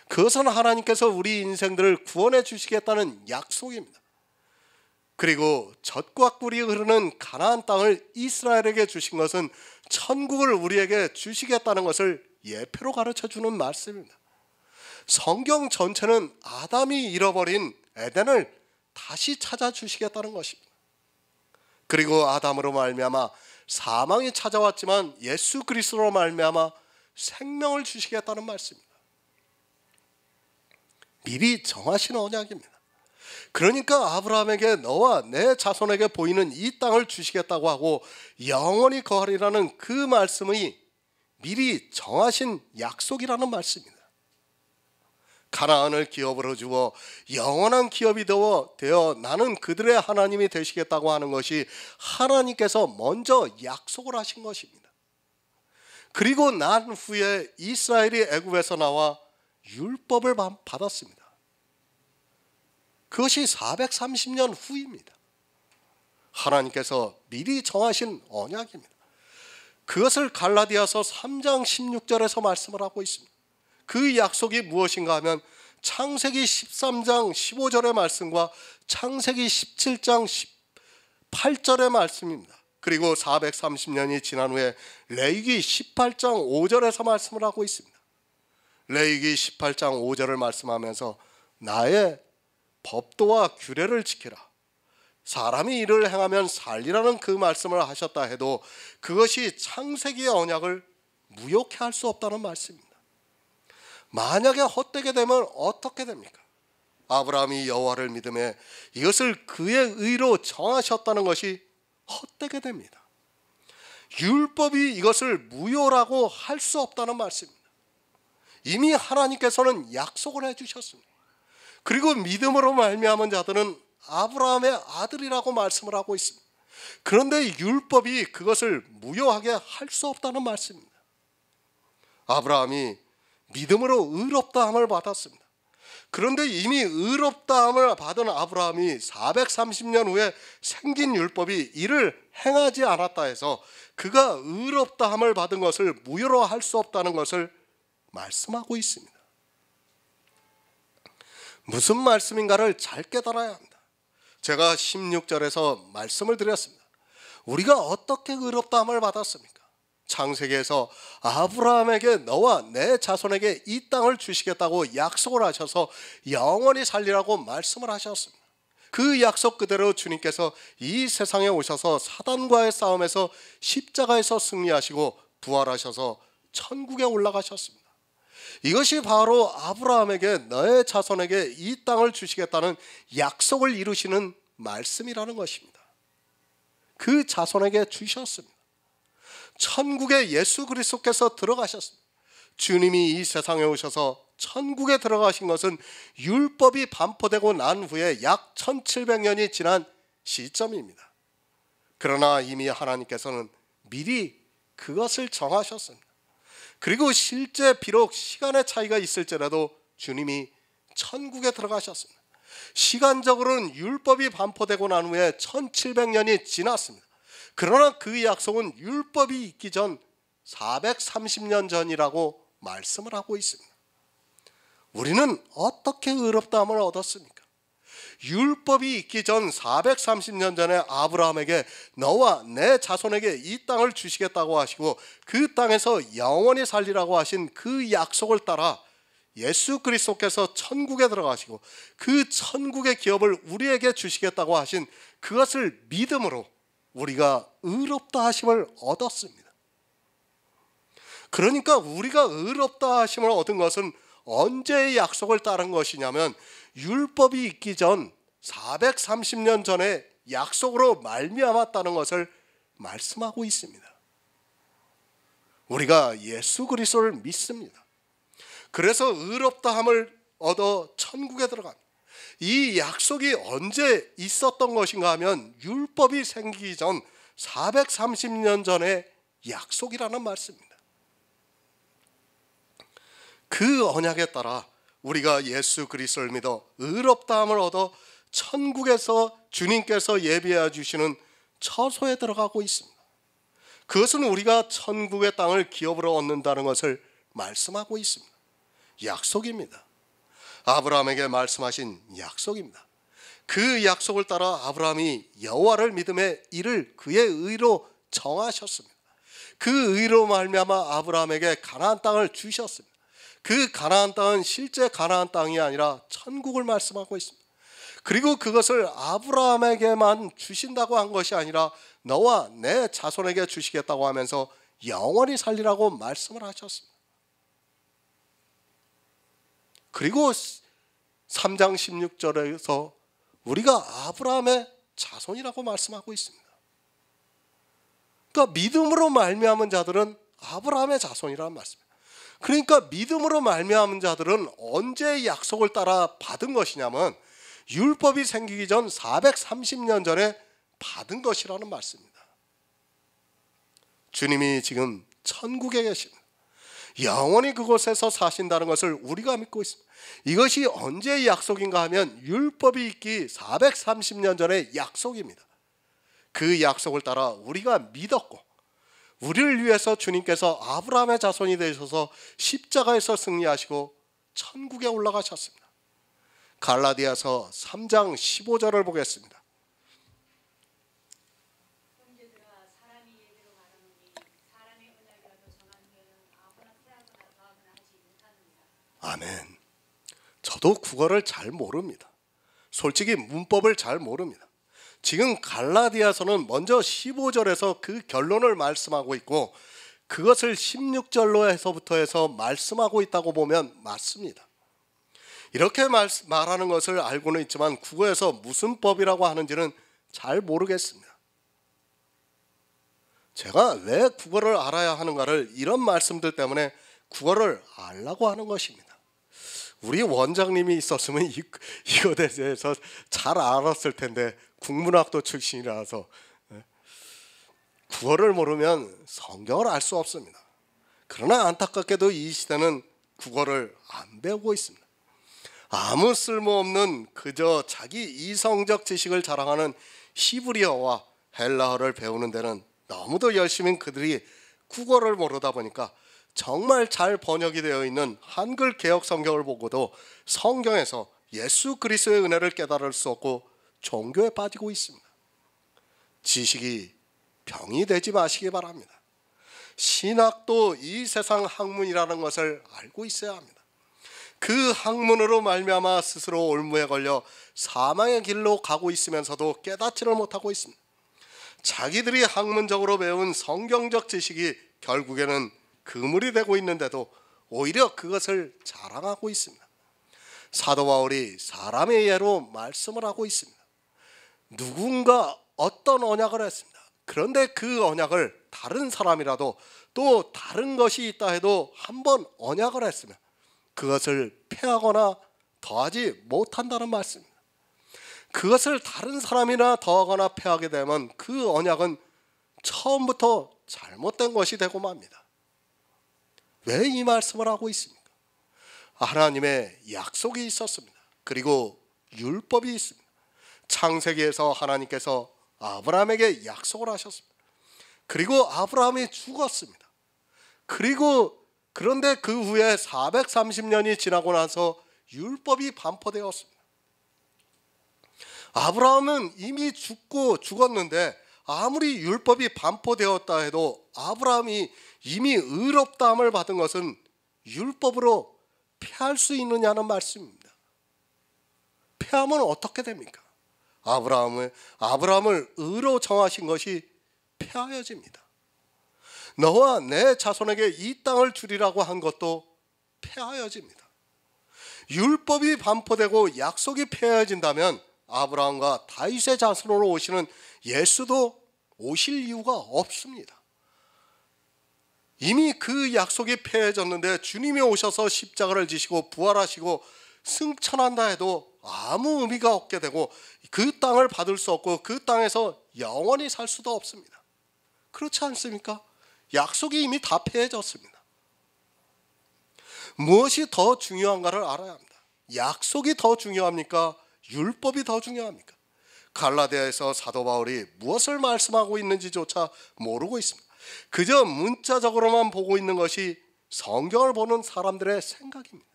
그것은 하나님께서 우리 인생들을 구원해 주시겠다는 약속입니다. 그리고 젖과 꿀이 흐르는 가나안 땅을 이스라엘에게 주신 것은 천국을 우리에게 주시겠다는 것을 예표로 가르쳐주는 말씀입니다. 성경 전체는 아담이 잃어버린 에덴을 다시 찾아주시겠다는 것입니다. 그리고 아담으로 말미암아 사망이 찾아왔지만 예수 그리스도로 말미암아 생명을 주시겠다는 말씀입니다. 미리 정하신 언약입니다. 그러니까 아브라함에게 너와 내 자손에게 보이는 이 땅을 주시겠다고 하고 영원히 거하리라는 그 말씀이 미리 정하신 약속이라는 말씀입니다. 가나안을 기업으로 주어 영원한 기업이 되어 나는 그들의 하나님이 되시겠다고 하는 것이 하나님께서 먼저 약속을 하신 것입니다. 그리고 난 후에 이스라엘이 애굽에서 나와 율법을 받았습니다. 그것이 430년 후입니다. 하나님께서 미리 정하신 언약입니다. 그것을 갈라디아서 3장 16절에서 말씀을 하고 있습니다. 그 약속이 무엇인가 하면 창세기 13장 15절의 말씀과 창세기 17장 18절의 말씀입니다. 그리고 430년이 지난 후에 레위기 18장 5절에서 말씀을 하고 있습니다. 레위기 18장 5절을 말씀하면서 나의 법도와 규례를 지키라. 사람이 이를 행하면 살리라는 그 말씀을 하셨다 해도 그것이 창세기의 언약을 무효케 할 수 없다는 말씀입니다. 만약에 헛되게 되면 어떻게 됩니까? 아브라함이 여호와를 믿음에 이것을 그의 의로 정하셨다는 것이 헛되게 됩니다. 율법이 이것을 무효라고 할 수 없다는 말씀입니다. 이미 하나님께서는 약속을 해주셨습니다. 그리고 믿음으로 말미암은 자들은 아브라함의 아들이라고 말씀을 하고 있습니다. 그런데 율법이 그것을 무효하게 할 수 없다는 말씀입니다. 아브라함이 믿음으로 의롭다함을 받았습니다. 그런데 이미 의롭다함을 받은 아브라함이 430년 후에 생긴 율법이 이를 행하지 않았다 해서 그가 의롭다함을 받은 것을 무효로 할 수 없다는 것을 말씀하고 있습니다. 무슨 말씀인가를 잘 깨달아야 합니다. 제가 16절에서 말씀을 드렸습니다. 우리가 어떻게 의롭다함을 받았습니까? 창세기에서 아브라함에게 너와 내 자손에게 이 땅을 주시겠다고 약속을 하셔서 영원히 살리라고 말씀을 하셨습니다. 그 약속 그대로 주님께서 이 세상에 오셔서 사단과의 싸움에서 십자가에서 승리하시고 부활하셔서 천국에 올라가셨습니다. 이것이 바로 아브라함에게 너의 자손에게 이 땅을 주시겠다는 약속을 이루시는 말씀이라는 것입니다. 그 자손에게 주셨습니다. 천국에 예수 그리스도께서 들어가셨습니다. 주님이 이 세상에 오셔서 천국에 들어가신 것은 율법이 반포되고 난 후에 약 1700년이 지난 시점입니다. 그러나 이미 하나님께서는 미리 그것을 정하셨습니다. 그리고 실제 비록 시간의 차이가 있을지라도 주님이 천국에 들어가셨습니다. 시간적으로는 율법이 반포되고 난 후에 1700년이 지났습니다. 그러나 그 약속은 율법이 있기 전 430년 전이라고 말씀을 하고 있습니다. 우리는 어떻게 의롭다함을 얻었습니까? 율법이 있기 전 430년 전에 아브라함에게 너와 내 자손에게 이 땅을 주시겠다고 하시고 그 땅에서 영원히 살리라고 하신 그 약속을 따라 예수 그리스도께서 천국에 들어가시고 그 천국의 기업을 우리에게 주시겠다고 하신 그것을 믿음으로 우리가 의롭다 하심을 얻었습니다. 그러니까 우리가 의롭다 하심을 얻은 것은 언제의 약속을 따른 것이냐면 율법이 있기 전 430년 전에 약속으로 말미암았다는 것을 말씀하고 있습니다. 우리가 예수 그리스도를 믿습니다. 그래서 의롭다함을 얻어 천국에 들어갑니다. 이 약속이 언제 있었던 것인가 하면 율법이 생기기 전 430년 전의 약속이라는 말씀입니다. 그 언약에 따라 우리가 예수 그리스도를 믿어 의롭다함을 얻어 천국에서 주님께서 예비해 주시는 처소에 들어가고 있습니다. 그것은 우리가 천국의 땅을 기업으로 얻는다는 것을 말씀하고 있습니다. 약속입니다. 아브라함에게 말씀하신 약속입니다. 그 약속을 따라 아브라함이 여호와를 믿음에 이를 그의 의로 정하셨습니다. 그 의로 말미암아 아브라함에게 가나안 땅을 주셨습니다. 그 가나안 땅은 실제 가나안 땅이 아니라 천국을 말씀하고 있습니다. 그리고 그것을 아브라함에게만 주신다고 한 것이 아니라 너와 내 자손에게 주시겠다고 하면서 영원히 살리라고 말씀을 하셨습니다. 그리고 3장 16절에서 우리가 아브라함의 자손이라고 말씀하고 있습니다. 그러니까 믿음으로 말미암은 자들은 아브라함의 자손이라는 말씀입니다. 그러니까 믿음으로 말미암은 자들은 언제 약속을 따라 받은 것이냐면 율법이 생기기 전 430년 전에 받은 것이라는 말씀입니다. 주님이 지금 천국에 계십니다. 영원히 그곳에서 사신다는 것을 우리가 믿고 있습니다. 이것이 언제의 약속인가 하면 율법이 있기 430년 전의 약속입니다. 그 약속을 따라 우리가 믿었고 우리를 위해서 주님께서 아브라함의 자손이 되셔서 십자가에서 승리하시고 천국에 올라가셨습니다. 갈라디아서 3장 15절을 보겠습니다. 형제들아 사람이 예대로 말하노니 사람의 은혜라도 정한 후에는 아무나 피하거나 더하거나 하지 못하느니라. 아멘. 저도 국어를 잘 모릅니다. 솔직히 문법을 잘 모릅니다. 지금 갈라디아서는 먼저 15절에서 그 결론을 말씀하고 있고 그것을 16절로 해서부터 해서 말씀하고 있다고 보면 맞습니다. 이렇게 말하는 것을 알고는 있지만 국어에서 무슨 법이라고 하는지는 잘 모르겠습니다. 제가 왜 국어를 알아야 하는가를 이런 말씀들 때문에 국어를 알라고 하는 것입니다. 우리 원장님이 있었으면 이것에 대해서 잘 알았을 텐데 국문학도 출신이라서 국어를 모르면 성경을 알 수 없습니다. 그러나 안타깝게도 이 시대는 국어를 안 배우고 있습니다. 아무 쓸모없는 그저 자기 이성적 지식을 자랑하는 히브리어와 헬라어를 배우는 데는 너무도 열심인 그들이 국어를 모르다 보니까 정말 잘 번역이 되어 있는 한글 개역 성경을 보고도 성경에서 예수 그리스도의 은혜를 깨달을 수 없고 종교에 빠지고 있습니다. 지식이 병이 되지 마시기 바랍니다. 신학도 이 세상 학문이라는 것을 알고 있어야 합니다. 그 학문으로 말미암아 스스로 올무에 걸려 사망의 길로 가고 있으면서도 깨닫지를 못하고 있습니다. 자기들이 학문적으로 배운 성경적 지식이 결국에는 그물이 되고 있는데도 오히려 그것을 자랑하고 있습니다. 사도 바울이 사람의 예로 말씀을 하고 있습니다. 누군가 어떤 언약을 했습니다. 그런데 그 언약을 다른 사람이라도 또 다른 것이 있다 해도 한번 언약을 했으면 그것을 폐하거나 더하지 못한다는 말씀입니다. 그것을 다른 사람이나 더하거나 폐하게 되면 그 언약은 처음부터 잘못된 것이 되고 맙니다. 왜 이 말씀을 하고 있습니까? 하나님의 약속이 있었습니다. 그리고 율법이 있습니다. 창세기에서 하나님께서 아브라함에게 약속을 하셨습니다. 그리고 아브라함이 죽었습니다. 그런데 그 후에 430년이 지나고 나서 율법이 반포되었습니다. 아브라함은 이미 죽었는데 아무리 율법이 반포되었다 해도 아브라함이 이미 의롭다함을 받은 것은 율법으로 폐할 수 있느냐는 말씀입니다. 폐하면 어떻게 됩니까? 아브라함을 의로 정하신 것이 폐하여집니다. 너와 내 자손에게 이 땅을 주리라고 한 것도 폐하여집니다. 율법이 반포되고 약속이 폐하여진다면 아브라함과 다윗의 자손으로 오시는 예수도 오실 이유가 없습니다. 이미 그 약속이 폐해졌는데 주님이 오셔서 십자가를 지시고 부활하시고 승천한다 해도 아무 의미가 없게 되고 그 땅을 받을 수 없고 그 땅에서 영원히 살 수도 없습니다. 그렇지 않습니까? 약속이 이미 다 폐해졌습니다. 무엇이 더 중요한가를 알아야 합니다. 약속이 더 중요합니까? 율법이 더 중요합니까? 갈라디아에서 사도 바울이 무엇을 말씀하고 있는지조차 모르고 있습니다. 그저 문자적으로만 보고 있는 것이 성경을 보는 사람들의 생각입니다.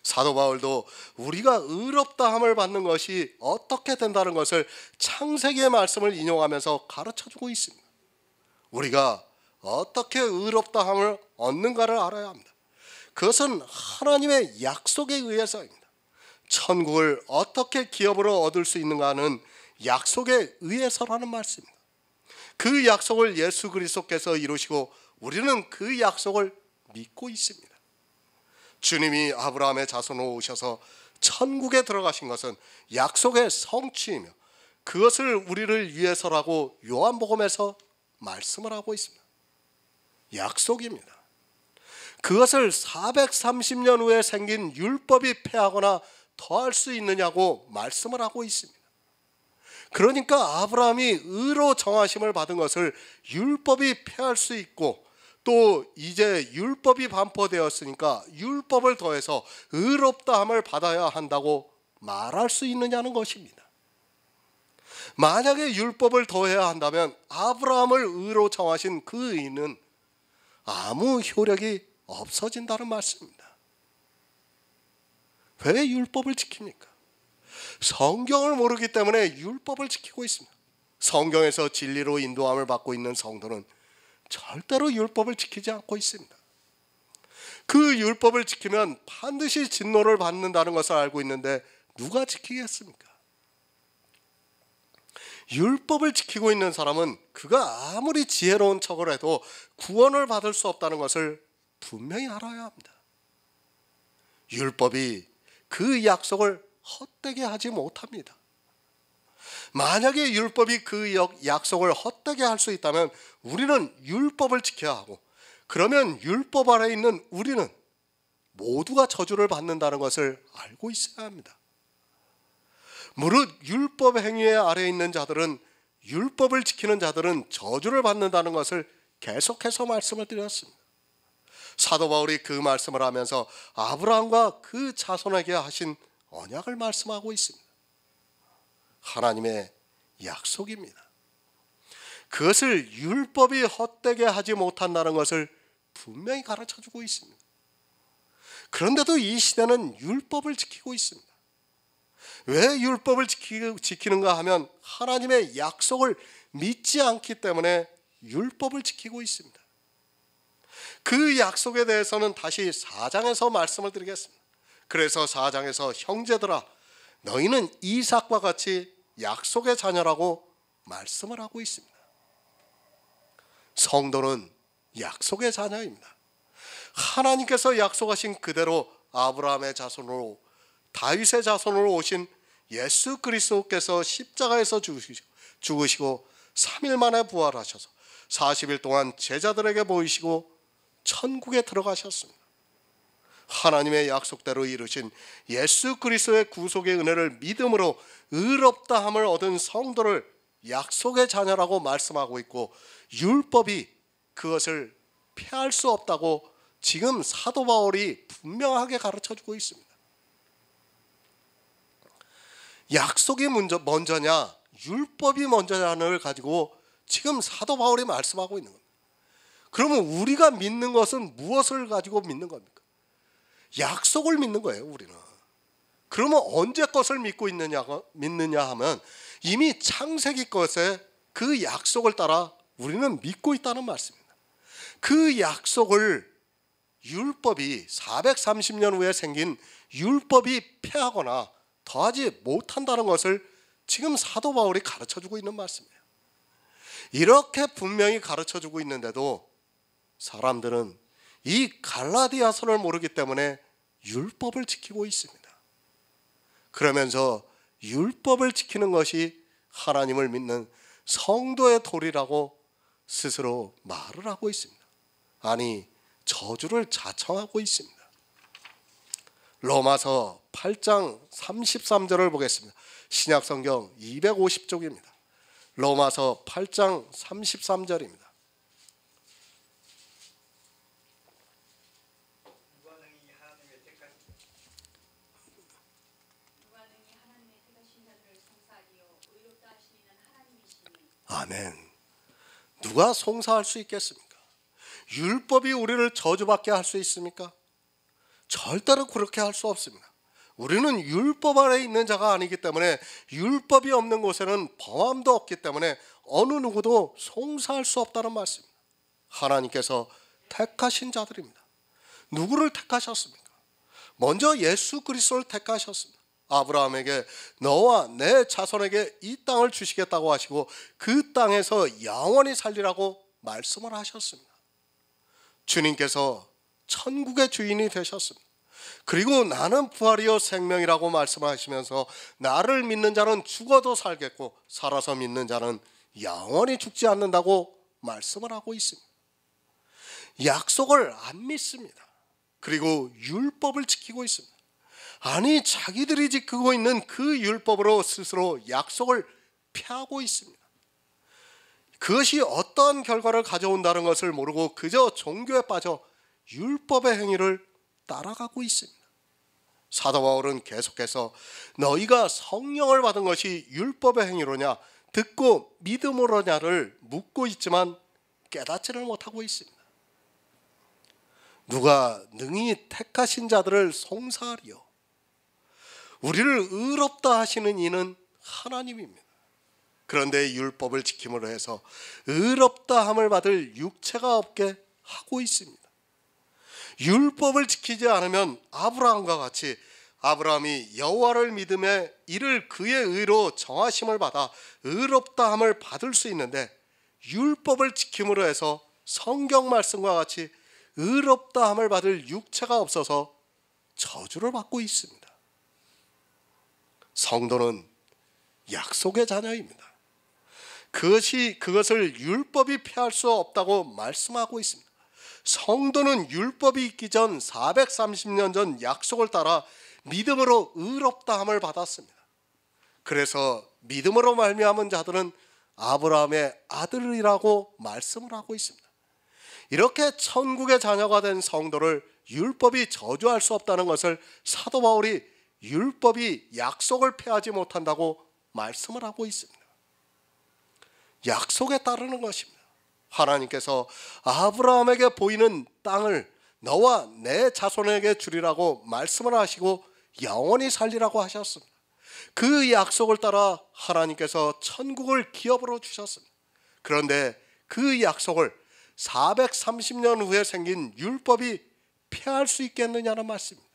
사도 바울도 우리가 의롭다함을 받는 것이 어떻게 된다는 것을 창세기의 말씀을 인용하면서 가르쳐주고 있습니다. 우리가 어떻게 의롭다함을 얻는가를 알아야 합니다. 그것은 하나님의 약속에 의해서입니다. 천국을 어떻게 기업으로 얻을 수 있는가는 약속에 의해서라는 말씀입니다. 그 약속을 예수 그리스도께서 이루시고 우리는 그 약속을 믿고 있습니다. 주님이 아브라함의 자손으로 오셔서 천국에 들어가신 것은 약속의 성취이며 그것을 우리를 위해서라고 요한복음에서 말씀을 하고 있습니다. 약속입니다. 그것을 430년 후에 생긴 율법이 폐하거나 더할 수 있느냐고 말씀을 하고 있습니다. 그러니까 아브라함이 의로 정하심을 받은 것을 율법이 폐할 수 있고, 또 이제 율법이 반포되었으니까 율법을 더해서 의롭다함을 받아야 한다고 말할 수 있느냐는 것입니다. 만약에 율법을 더해야 한다면 아브라함을 의로 정하신 그 의는 아무 효력이 없어진다는 말씀입니다. 왜 율법을 지킵니까? 성경을 모르기 때문에 율법을 지키고 있습니다. 성경에서 진리로 인도함을 받고 있는 성도는 절대로 율법을 지키지 않고 있습니다. 그 율법을 지키면 반드시 진노를 받는다는 것을 알고 있는데 누가 지키겠습니까? 율법을 지키고 있는 사람은 그가 아무리 지혜로운 척을 해도 구원을 받을 수 없다는 것을 분명히 알아야 합니다. 율법이 그 약속을 헛되게 하지 못합니다. 만약에 율법이 그 약속을 헛되게 할 수 있다면 우리는 율법을 지켜야 하고, 그러면 율법 아래 있는 우리는 모두가 저주를 받는다는 것을 알고 있어야 합니다. 무릇 율법 행위의 아래에 있는 자들은, 율법을 지키는 자들은 저주를 받는다는 것을 계속해서 말씀을 드렸습니다. 사도 바울이 그 말씀을 하면서 아브라함과 그 자손에게 하신 언약을 말씀하고 있습니다. 하나님의 약속입니다. 그것을 율법이 헛되게 하지 못한다는 것을 분명히 가르쳐주고 있습니다. 그런데도 이 시대는 율법을 지키고 있습니다. 왜 율법을 지키는가 하면 하나님의 약속을 믿지 않기 때문에 율법을 지키고 있습니다. 그 약속에 대해서는 다시 4장에서 말씀을 드리겠습니다. 그래서 4장에서 형제들아, 너희는 이삭과 같이 약속의 자녀라고 말씀을 하고 있습니다. 성도는 약속의 자녀입니다. 하나님께서 약속하신 그대로 아브라함의 자손으로, 다윗의 자손으로 오신 예수 그리스도께서 십자가에서 죽으시고 3일 만에 부활하셔서 40일 동안 제자들에게 보이시고 천국에 들어가셨습니다. 하나님의 약속대로 이루신 예수 그리스도의 구속의 은혜를 믿음으로 의롭다함을 얻은 성도를 약속의 자녀라고 말씀하고 있고, 율법이 그것을 폐할 수 없다고 지금 사도 바울이 분명하게 가르쳐주고 있습니다. 약속이 먼저냐 율법이 먼저냐를 가지고 지금 사도 바울이 말씀하고 있는 겁니다. 그러면 우리가 믿는 것은 무엇을 가지고 믿는 겁니까? 약속을 믿는 거예요, 우리는. 그러면 언제 것을 믿느냐 하면 이미 창세기 것에 그 약속을 따라 우리는 믿고 있다는 말씀입니다. 그 약속을 율법이 430년 후에 생긴 율법이 폐하거나 더하지 못한다는 것을 지금 사도 바울이 가르쳐주고 있는 말씀이에요. 이렇게 분명히 가르쳐주고 있는데도 사람들은 이 갈라디아서를 모르기 때문에 율법을 지키고 있습니다. 그러면서 율법을 지키는 것이 하나님을 믿는 성도의 도리라고 스스로 말을 하고 있습니다. 아니, 저주를 자청하고 있습니다. 로마서 8장 33절을 보겠습니다. 신약성경 250쪽입니다. 로마서 8장 33절입니다. 아멘. 누가 송사할 수 있겠습니까? 율법이 우리를 저주받게 할 수 있습니까? 절대로 그렇게 할 수 없습니다. 우리는 율법 아래 있는 자가 아니기 때문에, 율법이 없는 곳에는 범함도 없기 때문에 어느 누구도 송사할 수 없다는 말씀입니다. 하나님께서 택하신 자들입니다. 누구를 택하셨습니까? 먼저 예수 그리스도를 택하셨습니다. 아브라함에게 너와 내 자손에게 이 땅을 주시겠다고 하시고 그 땅에서 영원히 살리라고 말씀을 하셨습니다. 주님께서 천국의 주인이 되셨습니다. 그리고 나는 부활이요 생명이라고 말씀하시면서 나를 믿는 자는 죽어도 살겠고 살아서 믿는 자는 영원히 죽지 않는다고 말씀을 하고 있습니다. 약속을 안 믿습니다. 그리고 율법을 지키고 있습니다. 아니, 자기들이 지키고 있는 그 율법으로 스스로 약속을 피하고 있습니다. 그것이 어떤 결과를 가져온다는 것을 모르고 그저 종교에 빠져 율법의 행위를 따라가고 있습니다. 사도 바울은 계속해서 너희가 성령을 받은 것이 율법의 행위로냐 듣고 믿음으로냐를 묻고 있지만 깨닫지를 못하고 있습니다. 누가 능히 택하신 자들을 송사하리요. 우리를 의롭다 하시는 이는 하나님입니다. 그런데 율법을 지킴으로 해서 의롭다함을 받을 육체가 없게 하고 있습니다. 율법을 지키지 않으면 아브라함과 같이 아브라함이 여호와를 믿음에 이를 그의 의로 정하심을 받아 의롭다함을 받을 수 있는데, 율법을 지킴으로 해서 성경 말씀과 같이 의롭다함을 받을 육체가 없어서 저주를 받고 있습니다. 성도는 약속의 자녀입니다. 그것을 율법이 피할 수 없다고 말씀하고 있습니다. 성도는 율법이 있기 전 430년 전 약속을 따라 믿음으로 의롭다함을 받았습니다. 그래서 믿음으로 말미암은 자들은 아브라함의 아들이라고 말씀을 하고 있습니다. 이렇게 천국의 자녀가 된 성도를 율법이 저주할 수 없다는 것을 사도 바울이 율법이 약속을 폐하지 못한다고 말씀을 하고 있습니다. 약속에 따르는 것입니다. 하나님께서 아브라함에게 보이는 땅을 너와 내 자손에게 주리라고 말씀을 하시고 영원히 살리라고 하셨습니다. 그 약속을 따라 하나님께서 천국을 기업으로 주셨습니다. 그런데 그 약속을 430년 후에 생긴 율법이 폐할 수 있겠느냐는 말씀입니다.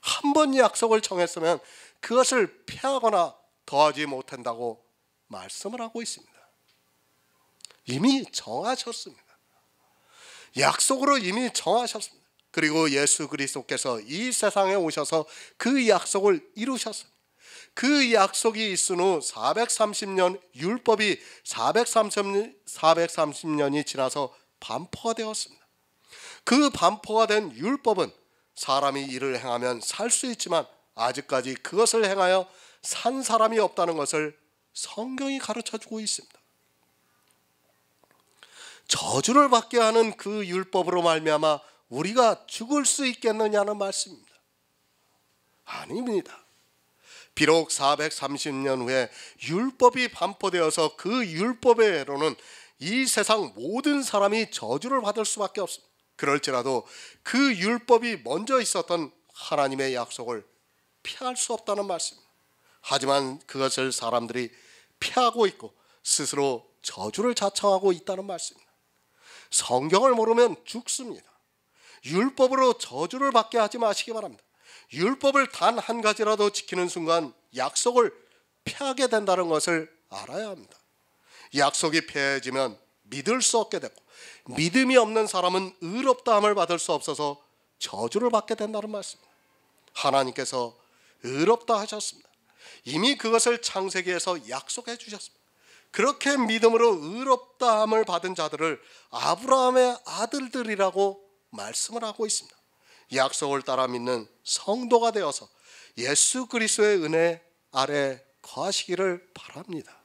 한 번 약속을 정했으면 그것을 폐하거나 더하지 못한다고 말씀을 하고 있습니다. 이미 정하셨습니다. 약속으로 이미 정하셨습니다. 그리고 예수 그리스도께서 이 세상에 오셔서 그 약속을 이루셨습니다. 그 약속이 있은 후 430년 율법이 430년이 지나서 반포가 되었습니다. 그 반포가 된 율법은 사람이 이를 행하면 살 수 있지만 아직까지 그것을 행하여 산 사람이 없다는 것을 성경이 가르쳐주고 있습니다. 저주를 받게 하는 그 율법으로 말미암아 우리가 죽을 수 있겠느냐는 말씀입니다. 아닙니다. 비록 430년 후에 율법이 반포되어서 그 율법의 해로는 이 세상 모든 사람이 저주를 받을 수밖에 없습니다. 그럴지라도 그 율법이 먼저 있었던 하나님의 약속을 피할 수 없다는 말씀입니다. 하지만 그것을 사람들이 피하고 있고 스스로 저주를 자청하고 있다는 말씀입니다. 성경을 모르면 죽습니다. 율법으로 저주를 받게 하지 마시기 바랍니다. 율법을 단 한 가지라도 지키는 순간 약속을 피하게 된다는 것을 알아야 합니다. 약속이 폐해지면 믿을 수 없게 되고 믿음이 없는 사람은 의롭다함을 받을 수 없어서 저주를 받게 된다는 말씀입니다. 하나님께서 의롭다 하셨습니다. 이미 그것을 창세기에서 약속해 주셨습니다. 그렇게 믿음으로 의롭다함을 받은 자들을 아브라함의 아들들이라고 말씀을 하고 있습니다. 약속을 따라 믿는 성도가 되어서 예수 그리스도의 은혜 아래 거하시기를 바랍니다.